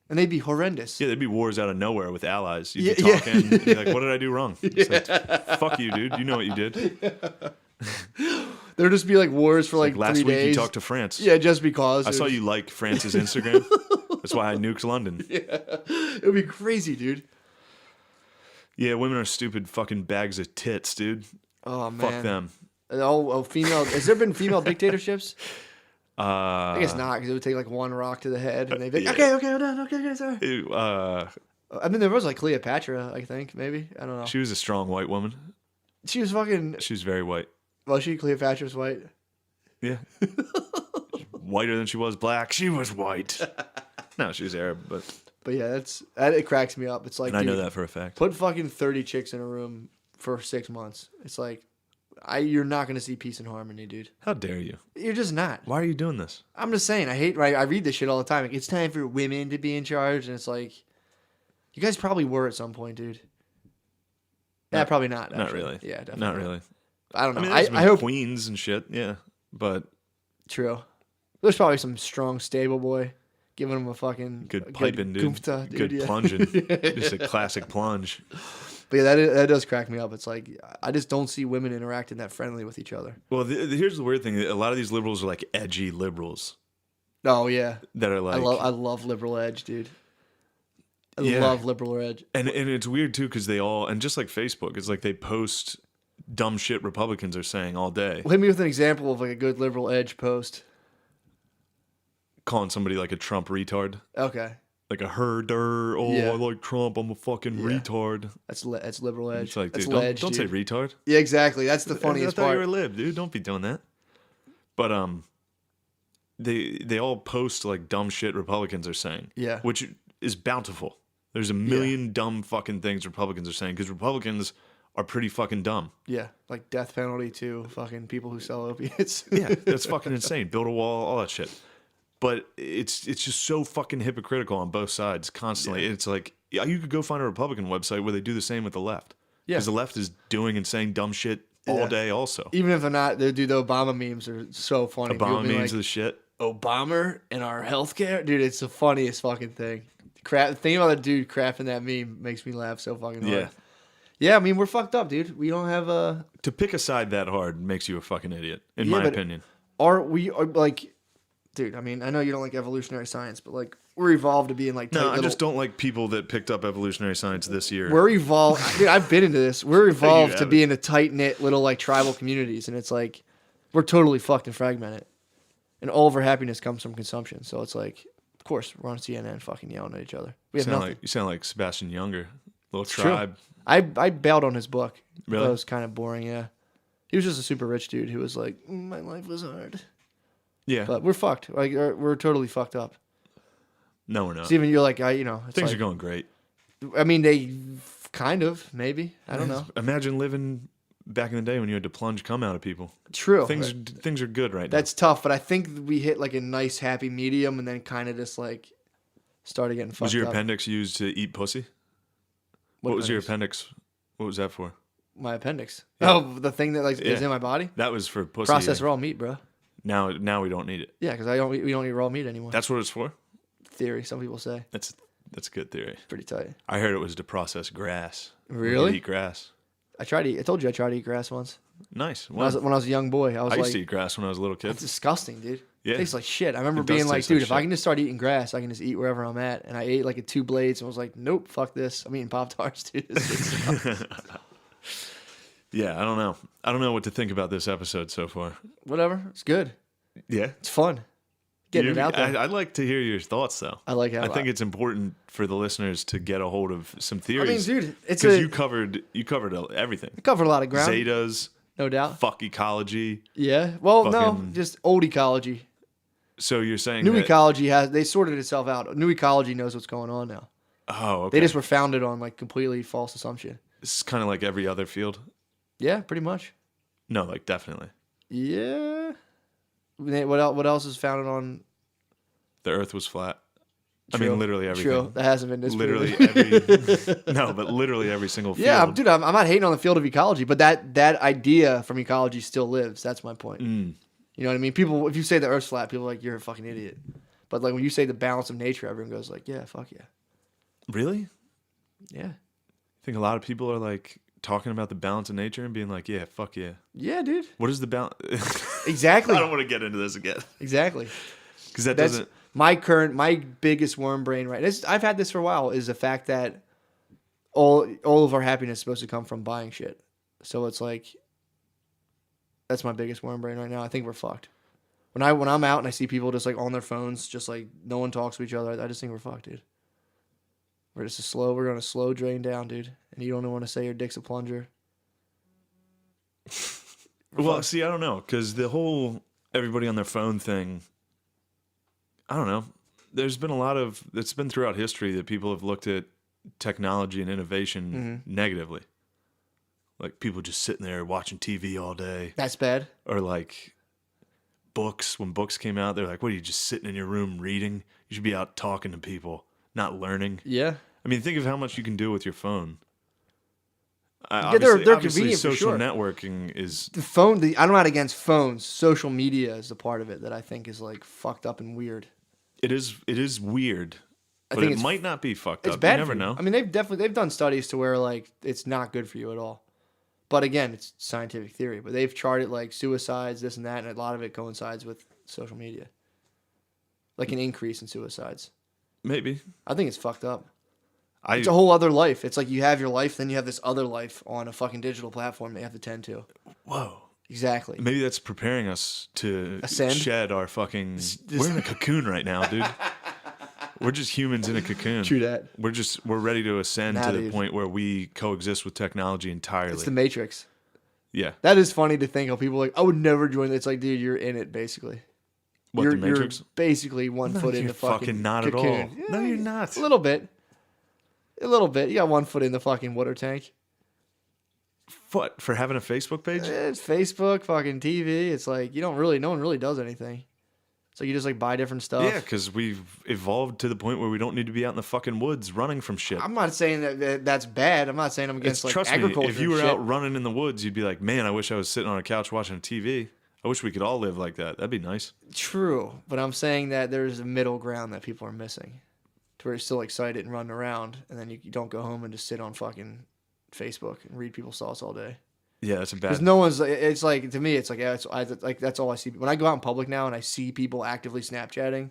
And they'd be horrendous. Yeah, there'd be wars out of nowhere with allies. You'd be talking. You'd be like, what did I do wrong? It's like, fuck you, dude. You know what you did. There'd just be like wars for like 3 days. Last week you talked to France. Yeah, just because. I saw you like France's Instagram. That's why I nuked London. Yeah. It would be crazy, dude. Yeah, women are stupid fucking bags of tits, dude. Oh, man. Fuck them. Female. Has there been female dictatorships? I guess not, because it would take like one rock to the head, and they'd be like, okay, hold on, okay, sorry. I mean, there was like Cleopatra, I think, maybe. I don't know. She was a strong white woman. She was fucking... She was very white. Was she? Cleopatra was white? Yeah. Whiter than she was black. She was white. No, she was Arab, but... But yeah, it cracks me up. It's like, and I know that for a fact. Put fucking 30 chicks in a room for 6 months. It's like... you're not going to see peace and harmony, dude. How dare you? You're just not. Why are you doing this? I'm just saying. I read this shit all the time. Like, it's time for women to be in charge. And it's like, you guys probably were at some point, dude. Yeah, probably not. Not really. Yeah, definitely. Not really. I don't know. I mean, I hope queens and shit. Yeah, but True. There's probably some strong stable boy giving him a fucking Good piping, dude. goomta, dude. Good Yeah. plunging. Just a classic plunge. But yeah, that does crack me up. It's like I just don't see women interacting that friendly with each other. Well, here's the weird thing. A lot of these liberals are like edgy liberals Oh yeah, that are like... I love liberal edge, dude. I Yeah. love liberal edge. And it's weird, too, because they all... And just like Facebook, it's like they post dumb shit Republicans are saying all day. Hit me with an example of like a good liberal edge post. Calling somebody like a Trump retard. Okay, Like a herder. Oh, Yeah. I like Trump. I'm a fucking Yeah. retard. that's liberal edge. It's like, that's dude, ledge, don't say dude. retard. Yeah, exactly. That's the I funniest thought you part. were a lib, dude. Don't be doing that. But they all post like dumb shit Republicans are saying. Yeah. Which is bountiful. There's a million dumb fucking things Republicans are saying because Republicans are pretty fucking dumb. Yeah, like death penalty to fucking people who sell opiates. Yeah, that's fucking insane. Build a wall, all that shit. But it's just so fucking hypocritical on both sides constantly. It's like you could go find a Republican website where they do the same with the left. Yeah. Because the left is doing and saying dumb shit all Yeah. day also. Even if they're not, they do the Obama memes are so funny. People Obama being memes like, of the shit. Obama and our healthcare, dude. It's the funniest fucking thing. Thinking about the dude crafting that meme makes me laugh so fucking hard. Yeah. Yeah, I mean we're fucked up, dude. We don't have a. To pick a side that hard makes you a fucking idiot, in Yeah, my but opinion. Are like, dude? I mean, I know you don't like evolutionary science, but like we're evolved to be in like tight No, I little- just don't like people that picked up evolutionary science this year. We're evolved. Dude, I've been into this. We're evolved to haven't. be in a tight knit little like tribal communities, and it's like we're totally fucked and fragmented, and all of our happiness comes from consumption. So it's like, of course, we're on CNN fucking yelling at each other. We have nothing. You sound like Sebastian Younger, little True. tribe. I bailed on his book. Really? That was kind of boring. Yeah, he was just a super rich dude who was like, my life was hard, Yeah. but we're fucked. Like we're totally fucked up. No, we're not. Steven, you're like it's Things like, are going great. I mean, they kind of maybe. I don't know. Imagine living back in the day when you had to plunge cum out of people. True. Things are good right That's tough, but I think we hit like a nice happy medium, and then kind of just like started getting now. fucked Was your up. appendix used to eat pussy? What was your appendix? What was that for? My appendix. Yeah. Oh, the thing that like is Yeah. in my body. That was for pussy. Processed raw meat, bro. Now we don't need it. Yeah, because we don't eat raw meat anymore. That's what it's for? Theory. Some people say That's a good theory. pretty tight. I heard it was to process grass. You Really? could eat grass. I told you I tried to eat grass once. Nice. When I was a young boy, I was I like, used to eat grass when I was a little kid. it's disgusting, dude. Yeah. It tastes like shit. I remember It does being like, taste like dude, if I shit. can just start eating grass, I can just eat wherever I'm at. And I ate like 2 blades and was like, nope, fuck this. I'm eating Pop-Tarts, dude. This shit sucks. Yeah, I don't know. I don't know what to think about this episode so far. Whatever. It's good. Yeah. It's fun. Getting it out there. I'd like to hear your thoughts, though. I like how I think it's important for the listeners to get a hold of some I mean, theories. dude, it's because a you covered everything. it covered a lot of ground, Zetas, no doubt. fuck ecology. Yeah. Well, no, Fucking- just old ecology. So you're saying New that, ecology they sorted itself out. New ecology knows what's going on now. Oh, okay. They just were founded on like completely false assumption. It's kind of like every other field. Yeah, pretty much. No, like definitely. Yeah. What else is founded on? The Earth was flat. I True. mean, literally everything. True. That hasn't been disproven. Literally every. No, but literally every single field. Yeah, dude, I'm not hating on the field of ecology, but that idea from ecology still lives. That's my point. Mm. You know what I mean? People, if you say the Earth's flat, people are like, you're a fucking idiot. But like when you say the balance of nature, everyone goes like, yeah, fuck yeah. Really? Yeah. I think a lot of people are like talking about the balance of nature and being like, yeah, fuck yeah. Yeah, dude. What is the balance? Exactly. I don't want to get into this again. Exactly. Because that That's doesn't. my biggest worm brain, right? I've had this for a while, is the fact that all of our happiness is supposed to come from buying shit. So it's like, that's my biggest worm brain right now. I think we're fucked. When I'm out and I see people just like on their phones, just like no one talks to each other, I just think we're fucked, dude. We're going to slow drain down, dude. And you don't want to say your dick's a plunger. Well, see, I don't know. Because the whole everybody on their phone thing, I don't know. There's been a lot of, it's been throughout history that people have looked at technology and innovation negatively. Like people just sitting there watching TV all day. That's bad. Or like books. When books came out, they're like, what are you, just sitting in your room reading? You should be out talking to people, not learning. Yeah. I mean, think of how much you can do with your phone. They're Obviously, convenient for social sure. networking is The phone, I'm not against phones. Social media is the part of it that I think is like fucked up and weird. it is weird, I but think it it's might not be fucked It's up. bad. You never for you. know. I mean, they've done studies to where like it's not good for you at all. But again, it's scientific theory. But they've charted like suicides, this and that, and a lot of it coincides with social media. Like an increase in suicides. Maybe. I think it's fucked up. It's a whole other life. It's like you have your life, then you have this other life on a fucking digital platform that you have to tend to. Whoa. Exactly. Maybe that's preparing us to Ascend? shed our fucking. We're in a cocoon right now, dude. We're just humans in a cocoon. True that. We're ready to ascend to the dude. point where we coexist with technology entirely. It's the Matrix. Yeah. That is funny to think of. People like, I would never join it. It's like, dude, you're in it basically. What, the Matrix? You're basically one foot in you're the fucking not cocoon. at all. Yeah, No, you're not. A little bit. A little bit. You got 1 foot in the fucking water tank. What, for having a Facebook page? It's Facebook, fucking TV. It's like no one really does anything. So you just like buy different stuff. Yeah, because we've evolved to the point where we don't need to be out in the fucking woods running from shit. I'm not saying that's bad. I'm not saying I'm against like Trust agriculture. me, if you were and shit. out running in the woods, you'd be like, man, I wish I was sitting on a couch watching a TV. I wish we could all live like that. That'd be nice. True, but I'm saying that there's a middle ground that people are missing, to where you're still excited and running around, and then you don't go home and just sit on fucking Facebook and read people's thoughts all day. Yeah, that's a bad. Because no one's. It's like to me, it's like like that's all I see. When I go out in public now and I see people actively Snapchatting,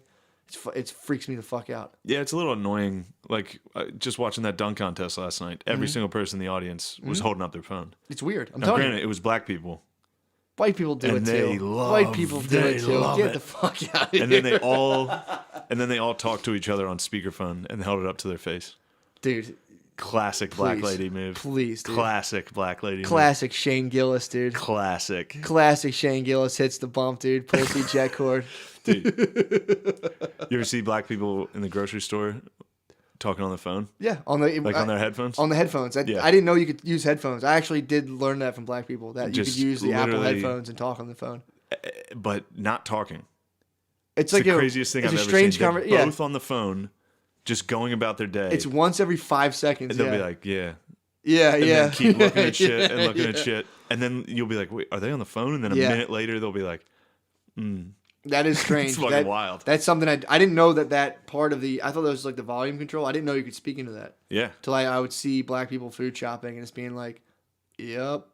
it freaks me the fuck out. Yeah, it's a little annoying. Like just watching that dunk contest last night, every Mm-hmm. single person in the audience was holding up their phone. It's weird. I'm Now, telling granted, you, it was black people, white people do and it they too. love- White people do they it too. love Get it. the fuck out of here. and then they all talked to each other on speakerphone and held it up to their face. Dude, Classic black Please. lady move. please, dude. Classic black lady. Classic Shane Gillis, dude. Move. Classic. Classic Shane Gillis hits the bump, dude. Pussy jet cord. Dude, you ever see black people in the grocery store talking on the phone, Yeah, on the like on their headphones? on the headphones. Yeah. I didn't know you could use headphones. I actually did learn that from black people that you Just could use the Apple literally- headphones and talk on the phone. But not talking. It's It's like the craziest thing it's I've a ever strange seen. They're Yeah, both on the phone, just going about their day. it's once every 5 seconds. and they'll yeah. be like, yeah. yeah, And yeah. then keep looking at shit and Yeah, looking at yeah. shit. And then you'll be like, wait, are they on the phone? And then a Yeah. minute later, they'll be like, That is strange. it's fucking That- wild. That's something I didn't know that part of the. I thought that was like the volume control. I didn't know you could speak into that Yeah. till I would see black people food shopping and it's being like, yep,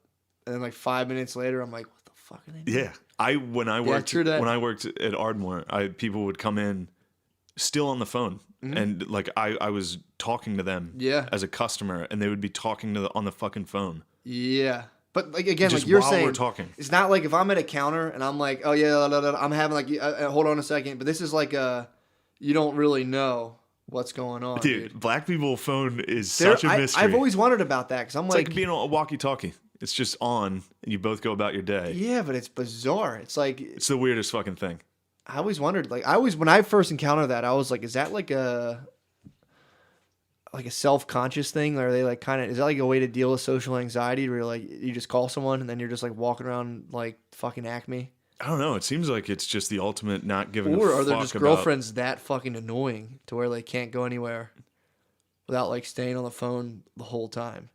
and then like 5 minutes later, I'm like, what the fuck are they doing? Yeah. When I worked true that. when I worked at Ardmore, people would come in still on the phone. And like I was talking to them Mm-hmm. Yeah. as a customer and they would be talking on the fucking phone. Yeah. But like again, Just like you're while saying, we're talking. it's not like if I'm at a counter and I'm like, oh yeah, I'm having like, hold on a second. But this is like you don't really know what's going on, Dude, dude. black people phone is There- such a mystery. I've always wondered about that because I'm it's like, like being a walkie-talkie. It's just on and you both go about your day. yeah, but it's bizarre. It's like It's the weirdest fucking thing. I always wondered. Like when I first encountered that, I was like, is that like a self-conscious thing, or are they like kind of, is that like a way to deal with social anxiety where like you just call someone and then you're just like walking around like fucking Acme? I don't know. It seems like it's just the ultimate not giving Or a are there fuck just about. girlfriends that fucking annoying to where they can't go anywhere without like staying on the phone the whole time?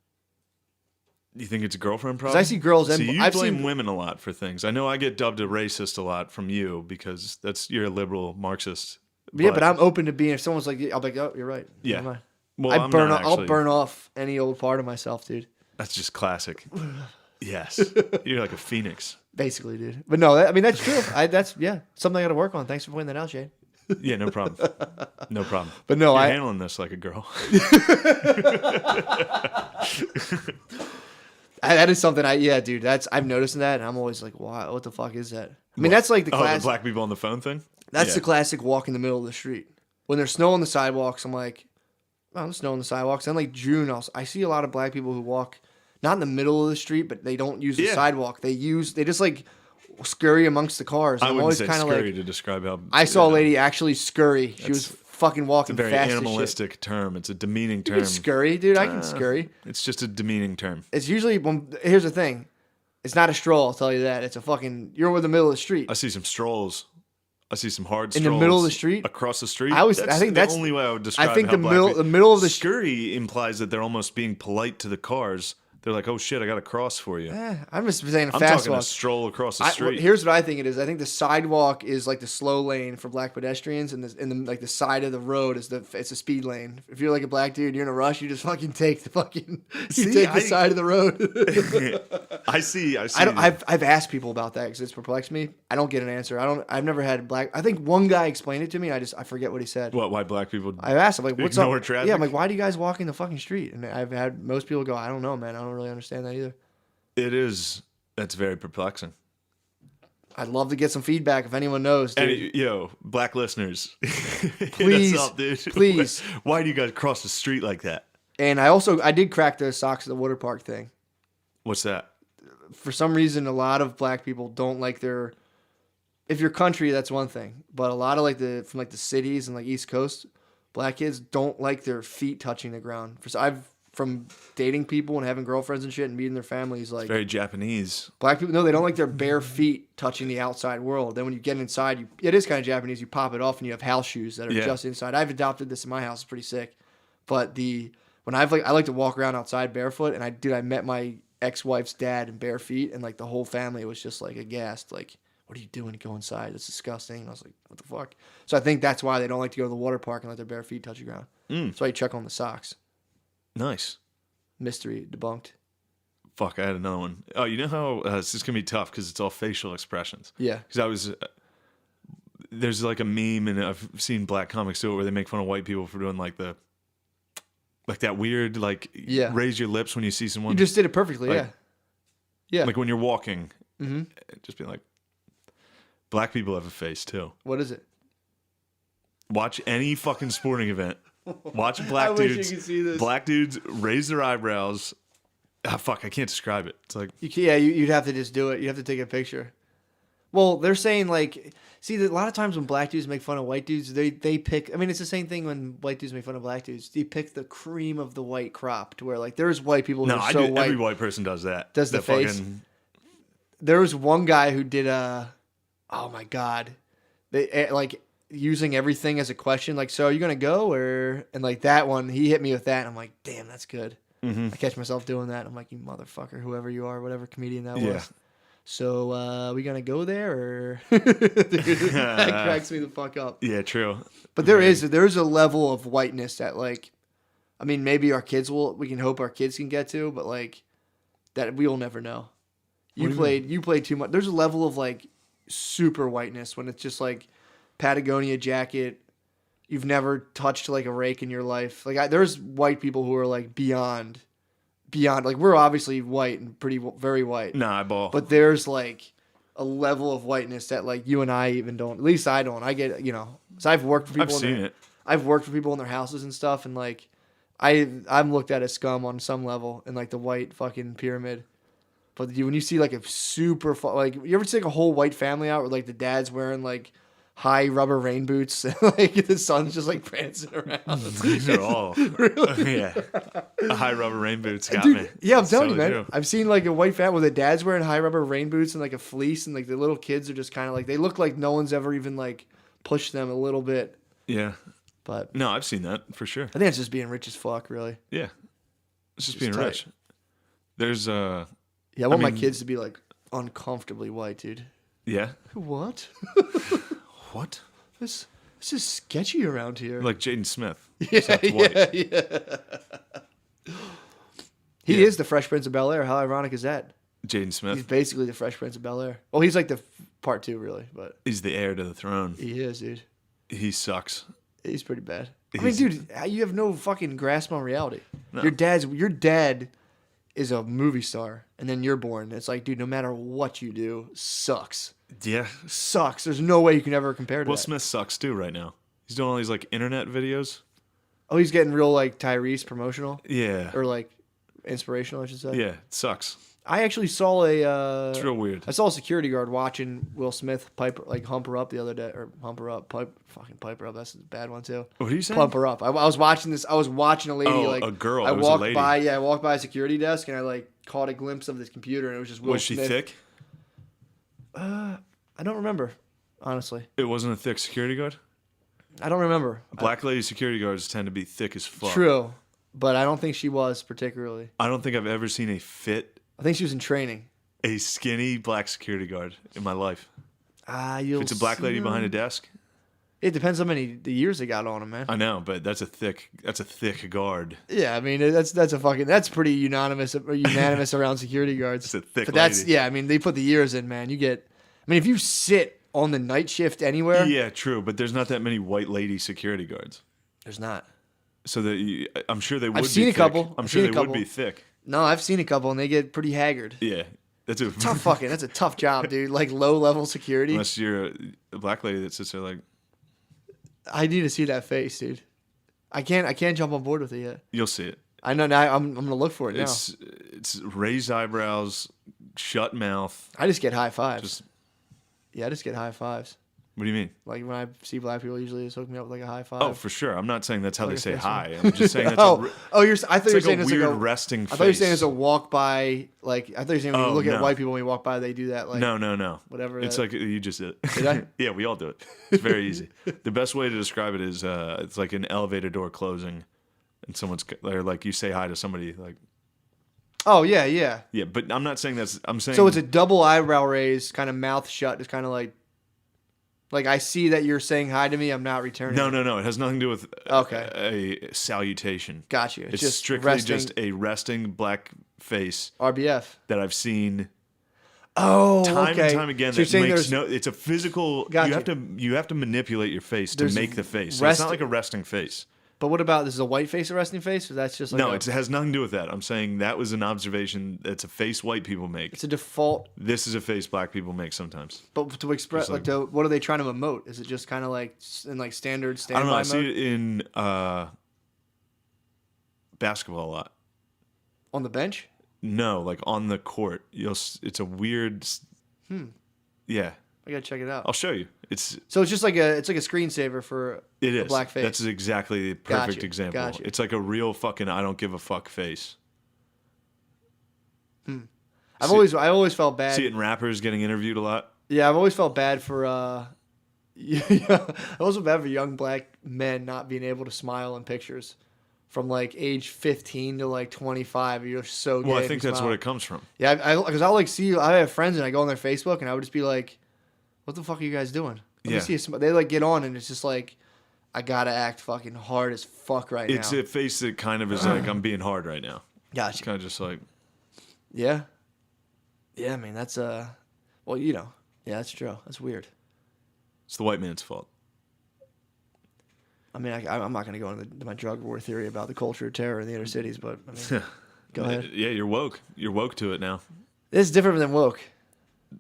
You think it's a girlfriend problem? Because I see girls and See, you I've blame seen women a lot for things. I know I get dubbed a racist a lot from you because you're a liberal Marxist. yeah, but I'm open to being, if someone's like, I'll be like, oh, you're right. Yeah. Never mind. Well, I'm not I'll actually. burn off any old part of myself, dude. That's just classic. Yes, you're like a phoenix. Basically, dude. But no, I mean that's true. That's something I got to work on. Thanks for pointing that out, Shane. Yeah, no problem. No problem. But no, You're I handling this like a girl. that is something dude. I've noticed that, and I'm always like, wow, what the fuck is that? I mean, that's like the Oh, the classic. black people on the phone thing. That's Yeah. the classic walk in the middle of the street. When there's snow on the sidewalks, I'm like, oh, there's snow on the sidewalks. Then like June, I see a lot of black people who walk not in the middle of the street, but they don't use the Yeah. sidewalk. They just like scurry amongst the cars. I I'm wouldn't always say kind of scurry like, to describe how. I saw a yeah, lady actually scurry. She was fucking walking It's a very fast as shit. animalistic term. It's a demeaning You term. can scurry, dude. I can scurry. It's just a demeaning term. It's usually here's the thing. It's not a stroll, I'll tell you that. It's a fucking, you're in the middle of the street. I see some strolls. I see some hard In strolls the middle of the street? across the street. I think that's the only way I would describe. I think how the black middle people- the middle of the scurry implies that they're almost being polite to the cars. They're like, oh shit, I got a cross for you. I'm just saying a I'm fast talking walk. a stroll across the street. Here's what I think it is. I think the sidewalk is like the slow lane for black pedestrians, and like the side of the road is it's a speed lane. If you're like a black dude, you're in a rush, you just fucking take the side of the road. I see. I've asked people about that because it's perplexed me. I don't get an answer. I've never had black. I think one guy explained it to me. I forget what he said. What? Why black people? I asked him like, what's up? Traffic? Yeah, I'm like, why do you guys walk in the fucking street? And I've had most people go, I don't know, man. I don't really understand that either. It is. That's very perplexing. I'd love to get some feedback if anyone knows, dude. And, black listeners, please, hit us up, dude. Please. Why do you guys cross the street like that? And I did crack the socks at the water park thing. What's that? For some reason, a lot of black people don't like their. If you're country, that's one thing, but a lot of from the cities and like East Coast, black kids don't like their feet touching the ground. From dating people and having girlfriends and shit and meeting their families, like it's very Japanese. Black people, no, they don't like their bare feet touching the outside world. Then when you get inside, it is kind of Japanese. You pop it off and you have house shoes that are just inside. I've adopted this in my house. It's pretty sick. But I like to walk around outside barefoot, and I met my ex-wife's dad in bare feet, and like the whole family was just like aghast, like, what are you doing to go inside? It's disgusting. And I was like, what the fuck? So I think that's why they don't like to go to the water park and let their bare feet touch the ground. That's why you check on the socks. Nice. Mystery debunked. Fuck, I had another one. Oh, you know how this is going to be tough because it's all facial expressions. Yeah. Because there's like a meme, and I've seen black comics do it where they make fun of white people for doing like that weird, raise your lips when you see someone. You just did it perfectly, yeah. Like when you're walking, just being like, black people have a face too. What is it? Watch any fucking sporting event. Watch black dudes. Wish you could see this. Black dudes raise their eyebrows. Ah, fuck, I can't describe it. It's like you'd have to just do it. You have to take a picture. Well, they're saying a lot of times when black dudes make fun of white dudes, they pick. I mean, it's the same thing when white dudes make fun of black dudes. They pick the cream of the white crop to where there's white people who are so white. Every white person does that. Does the face? There was one guy who did oh my god, they using everything as a question, so are you gonna go and that one he hit me with that, and I'm like, damn, that's good. I catch myself doing that. I'm like, you motherfucker, whoever you are, whatever comedian that was. So are we gonna go there or dude, that cracks me the fuck up. Yeah, true. But there's a level of whiteness that maybe we can hope our kids can get to, but that we'll never know. You played too much. There's a level of super whiteness when it's just Patagonia jacket. You've never touched a rake in your life. There's white people who are beyond. We're obviously white and very white. Nah, eyeball. But there's a level of whiteness that you and I even don't. At least I don't. I get So I've worked for people. I've worked for people in their houses and stuff, and I'm looked at as scum on some level in the white fucking pyramid. But when you see a super you ever see a whole white family out where the dad's wearing high rubber rain boots and the sun's just prancing around. These are all really? Yeah. High rubber rain boots got Dude, me. Yeah, I'm telling you, man. True. I've seen a white family where the dad's wearing high rubber rain boots and a fleece, and the little kids are just kind of they look like no one's ever even pushed them a little bit. Yeah. But no, I've seen that for sure. I think it's just being rich as fuck, really. Yeah. It's just being tight. Rich. There's Yeah, I want my kids to be uncomfortably white, dude. Yeah. What? What? This is sketchy around here. Like Jaden Smith. Yeah. He is the Fresh Prince of Bel-Air. How ironic is that? Jaden Smith. He's basically the Fresh Prince of Bel-Air. Well, he's the part 2, really, but he's the heir to the throne. He is, dude. He sucks. He's pretty bad. Dude, you have no fucking grasp on reality. No. Your dad is a movie star, and then you're born. It's dude, no matter what you do, sucks. Yeah. Sucks. There's no way you can ever compare to Will that. Smith sucks too right now. He's doing all these internet videos. Oh, he's getting real Tyrese promotional? Yeah. Or inspirational, I should say. Yeah, it sucks. I actually saw it's real weird. I saw a security guard watching Will Smith hump her up the other day, or hump her up, pipe her up. That's a bad one too. What are you saying? Pump her up. I was watching this. I was watching a lady a girl. I walked by. Yeah, I walked by a security desk and I caught a glimpse of this computer and it was just Will Smith. Was she thick? I don't remember, honestly. It wasn't a thick security guard? I don't remember. Black lady security guards tend to be thick as fuck. True. but I don't think she was particularly. I don't think I've ever seen I think she was in training. a skinny black security guard in my life. You'll If it's a black lady see behind a them. desk, It depends how many the years they got on them, man. I know, but that's a thick guard. Yeah, I mean that's pretty unanimous around security guards. It's a thick But that's lady. yeah, I mean they put the years in, man. If you sit on the night shift anywhere, Yeah, true, but there's not that many white lady security guards. there's not. So I'm sure they would be seen a thick. couple. I'm I've sure seen they a would couple. be thick. No, I've seen a couple and they get pretty haggard. Yeah. That's a That's a tough job, dude. Like low level security. unless you're a black lady that sits there like, I need to see that face, dude. I can't jump on board with it yet. you'll see it. I know now. I'm gonna look for it now. It's raised eyebrows, shut mouth. I just get high fives. Just I just get high fives. what do you mean? Like when I see black people, usually just hook me up with like a high five. Oh, for sure. I'm not saying that's how Like they a say face hi. I'm just saying that's I thought you it's were like saying a it's weird like a resting face. I thought you were saying it's a walk by. Like I thought you were saying when you Oh, look at no. white people when you walk by, they do that. Like No. whatever. It's like you just did it. Did I? Yeah, we all do it. It's very easy. The best way to describe it is it's like an elevator door closing, and or like you say hi to somebody like. Oh yeah. Yeah, but I'm not saying that's. I'm saying So it's a double eyebrow raise, kind of mouth shut. It's kind of like I see that you're saying hi to me. I'm not returning. No. It has nothing to do with a salutation. Got you. It's just strictly resting, just a resting black face RBF. that I've seen Oh, time okay. and time again. So you're That saying makes there's it's a physical. Gotcha. You have to manipulate your face to There's make the face. So it's rest- not like a resting face. But what about this is a white face a resting face? Or that's just like No, it has nothing to do with that. I'm saying that was an observation. It's a face white people make. it's a default. This is a face black people make sometimes. But to express Just what are they trying to emote? Is it just kind of like in like standard I standby don't know. I mode see it in basketball a lot. on the bench? No, like on the court. It's a weird. Yeah, I gotta check it out. I'll show you. It's So it's just like a screensaver for it a is black face. That's exactly the perfect Gotcha, example. gotcha. It's like a real fucking I don't give a fuck face. I always felt bad. See it in rappers getting interviewed a lot. Yeah, I've always felt bad for I also bad for young black men not being able to smile in pictures from like age 15 to like 25. You're so gay. Well, I if think you that's smile. what it comes from. Yeah, because I'll like see. I have friends and I go on their Facebook and I would just be like, "What the fuck are you guys doing?" Let me Yeah. see. They like get on and it's just like, I gotta act fucking hard as fuck right It's now. a face that kind of is like I'm being hard right now. It's Gotcha. kind of just like Yeah. Yeah, I mean that's well, yeah, that's true. That's weird. it's the white man's fault. I mean, I'm not gonna go into my drug war theory about the culture of terror in the inner cities, but I mean, go ahead. Yeah, you're woke. You're woke to it now. It's different than woke.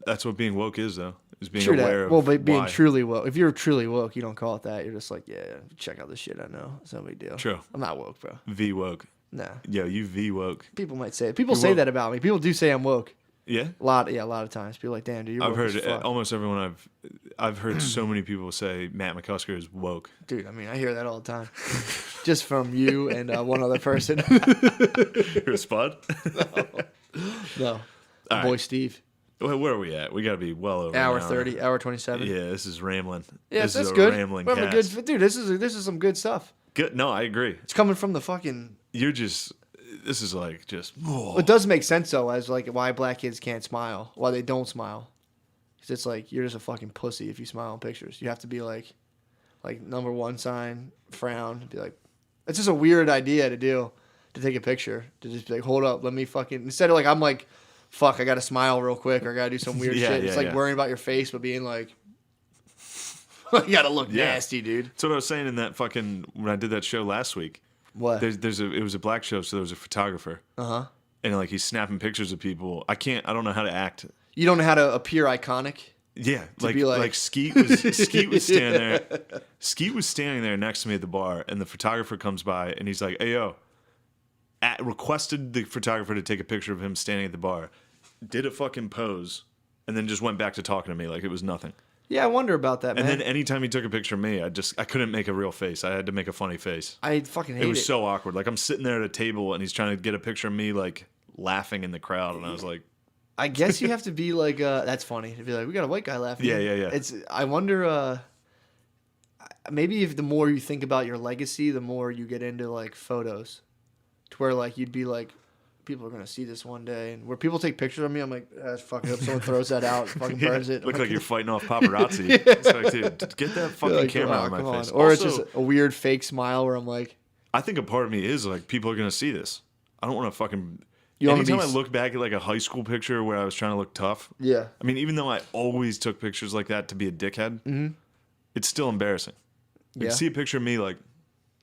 That's what being woke is, though. Is being True aware that. of Well, but being why. truly woke. If you're truly woke, you don't call it that. You're just like, yeah, check out this shit. I know. It's no big deal. True. I'm not woke, bro. V woke. Nah. Yo, you V woke. People might say it. People You're say woke. that about me. People do say I'm woke. Yeah. A lot of times. People are like, damn, dude, you're I've woke heard as fuck. almost everyone I've heard so many people say Matt McCusker is woke. Dude, I mean, I hear that all the time. Just from you and one other person. You're a spud. No. All Boy right. Steve. Well, where are we at? We got to be well over Hour an hour. 30, hour 27. Yeah, this is rambling. Yeah, this that's is a good. rambling We're having a cast. good, dude, this is some good stuff. Good. No, I agree. It's coming from the fucking. You're just. This is like just. Well, it does make sense though, as like why black kids can't smile, why they don't smile. Because it's like you're just a fucking pussy if you smile in pictures. You have to be like number one sign, frown. Be like, it's just a weird idea to do, to take a picture, to just be like, hold up, let me fucking. Instead of like I'm like, fuck, I gotta smile real quick or I gotta do some weird Yeah, shit. It's yeah, like yeah. worrying about your face, but being like, you gotta look Yeah. nasty, dude. That's what I was saying in that fucking when I did that show last week. What? It was a black show, so there was a photographer, Uh-huh. and like he's snapping pictures of people. I don't know how to act. You don't know how to appear iconic. Yeah, be like- like Skeet was standing there. Skeet was standing there next to me at the bar, and the photographer comes by, and he's like, "Hey yo," requested the photographer to take a picture of him standing at the bar, did a fucking pose, and then just went back to talking to me like it was nothing. Yeah, I wonder about that, man. And then anytime he took a picture of me, I couldn't make a real face. I had to make a funny face. I fucking hate It was so awkward. Like I'm sitting there at a table and he's trying to get a picture of me like laughing in the crowd, and I was like, I guess you have to be like, that's funny. To be like, we got a white guy laughing. Yeah. I wonder, maybe if the more you think about your legacy, the more you get into like photos. to where like you'd be like, people are gonna see this one day, and where people take pictures of me, I'm like, that's fucking up. Someone throws that out, fucking burns it. Look like you're fighting off paparazzi. It's like, dude, get that fucking like, camera out of my face. Or Also, it's just a weird fake smile where I'm like, I think a part of me is like, people are gonna see this. I don't want to fucking. You wanna Anytime be I look back at like a high school picture where I was trying to look tough, yeah. I mean, even though I always took pictures like that to be a dickhead, it's still embarrassing. Like, Yeah. see a picture of me like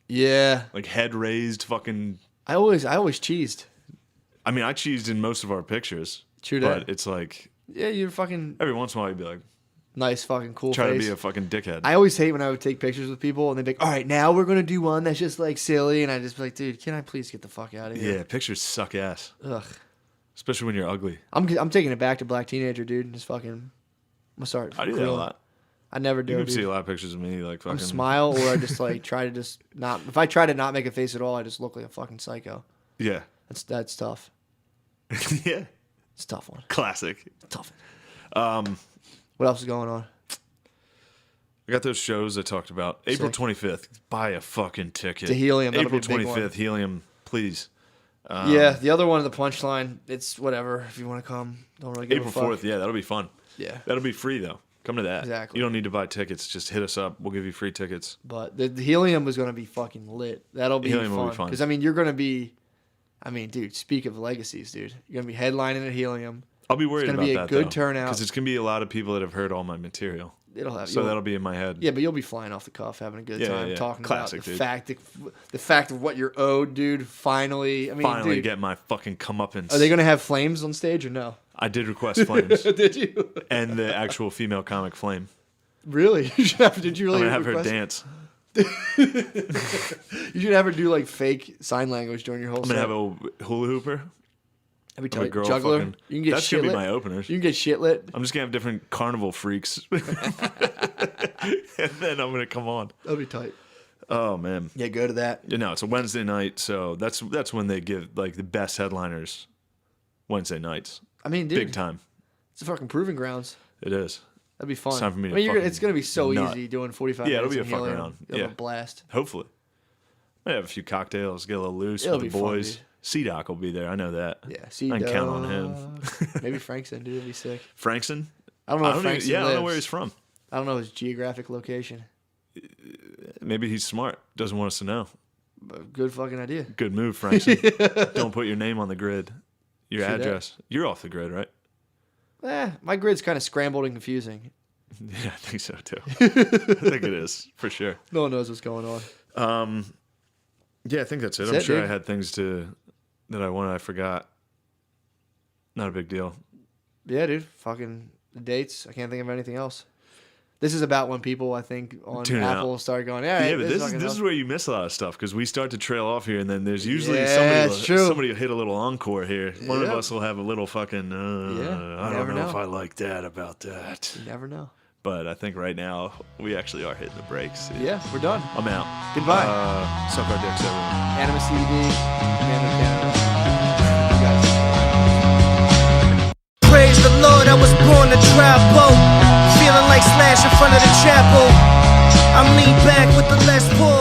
Yeah. head raised, fucking. I always cheesed. I mean, I cheesed in most of our pictures. True that. But it's like Yeah, you're fucking every once in a while you'd be like, nice, fucking cool try face. to be a fucking dickhead. I always hate when I would take pictures with people and they'd be like, all right, now we're going to do one that's just like silly. And I'd just be like, dude, can I please get the fuck out of here? Yeah, pictures suck ass, Ugh. especially when you're ugly. I'm taking it back to Black Teenager, dude, and just fucking, I'm going to start. I do that a lot. I never do. You can Dude. see a lot of pictures of me like fucking. Smile, or I just like try to just not. If I try to not make a face at all, I just look like a fucking psycho. Yeah. That's tough. Yeah. It's a tough one. Classic. Tough. What else is going on? I got those shows I talked about. April 25th. Buy a fucking ticket. To Helium. That'll April be a big 25th. one. Helium, please. Yeah, the other one, the Punchline. It's whatever. If you want to come, don't really give April a fuck. 4th. Yeah, that'll be fun. Yeah, That'll be free though. Come to that. Exactly. You don't need to buy tickets. Just hit us up. We'll give you free tickets. but the Helium was gonna be fucking lit. That'll be Helium will be fun. fun. Because I mean, you're gonna be. I mean, dude. Speak of legacies, dude. You're gonna be headlining at Helium. I'll be worried It's about gonna be a that good though, turnout. because it's gonna be a lot of people that have heard all my material. It'll have. So that'll be in my head. Yeah, but you'll be flying off the cuff, having a good Yeah, time, yeah. talking Classic, about dude. the fact of what you're owed, dude. Finally, I mean, Finally dude, get my fucking comeuppance. are they gonna have flames on stage or no? I did request Flames Did you and the actual female comic Flame. really? You should have. Did you really? I'm gonna have her request- dance. You should have her do like fake sign language during your whole. I'm gonna set. have a hula hooper. Every Have a time girl juggler. fucking. You can get That's shit gonna be lit. my openers. You can get shit lit. I'm just gonna have different carnival freaks, and then I'm gonna come on. That'll be tight. Oh man, Yeah, go to that. you know it's a Wednesday night, so that's when they give like the best headliners. Wednesday nights, I mean, dude, big time. it's a fucking proving grounds. It is. That'd be fun. It's time for me to I mean, fucking it's gonna be so nut. easy doing 45 Yeah, it'll minutes. be a in fuck Helium. around. You'll have Yeah. a blast. Hopefully, I have a few cocktails, get a little loose It'll with the be fun, boys. dude. C-Doc will be there. I know that. Yeah, see, I can count on him. Maybe Frankson, dude, would be sick. Frankson. I don't know if Frankson I don't know lives. where he's from. I don't know his geographic location. Maybe he's smart. Doesn't want us to know. But good fucking idea. Good move, Frankson. Don't put your name on the grid. Your True that. address. You're off the grid, right? My grid's kind of scrambled and confusing. Yeah, I think so too. I think it is for sure. No one knows what's going on. Yeah, I think that's it. That's I'm it, sure dude. I had things that I wanted. I forgot. Not a big deal. Yeah, dude. Fucking the dates. I can't think of anything else. This is about when people, I think, on Tune it Apple out. start going, Yeah, but this fucking is awesome." where you miss a lot of stuff because we start to trail off here, and then there's usually Yeah, it's true. somebody will hit a little encore here. One of Yeah. us will have a little fucking. Yeah, I you don't never know if know. I like that about that. You never know. But I think right now we actually are hitting the brakes. Yeah, we're done. I'm out. Goodbye. Suck our dicks, everyone. Anima CBD. Canada. You guys. Praise the Lord, I was born to travel. Feeling like Slash in front of the chapel. I'm lean back with the less pull.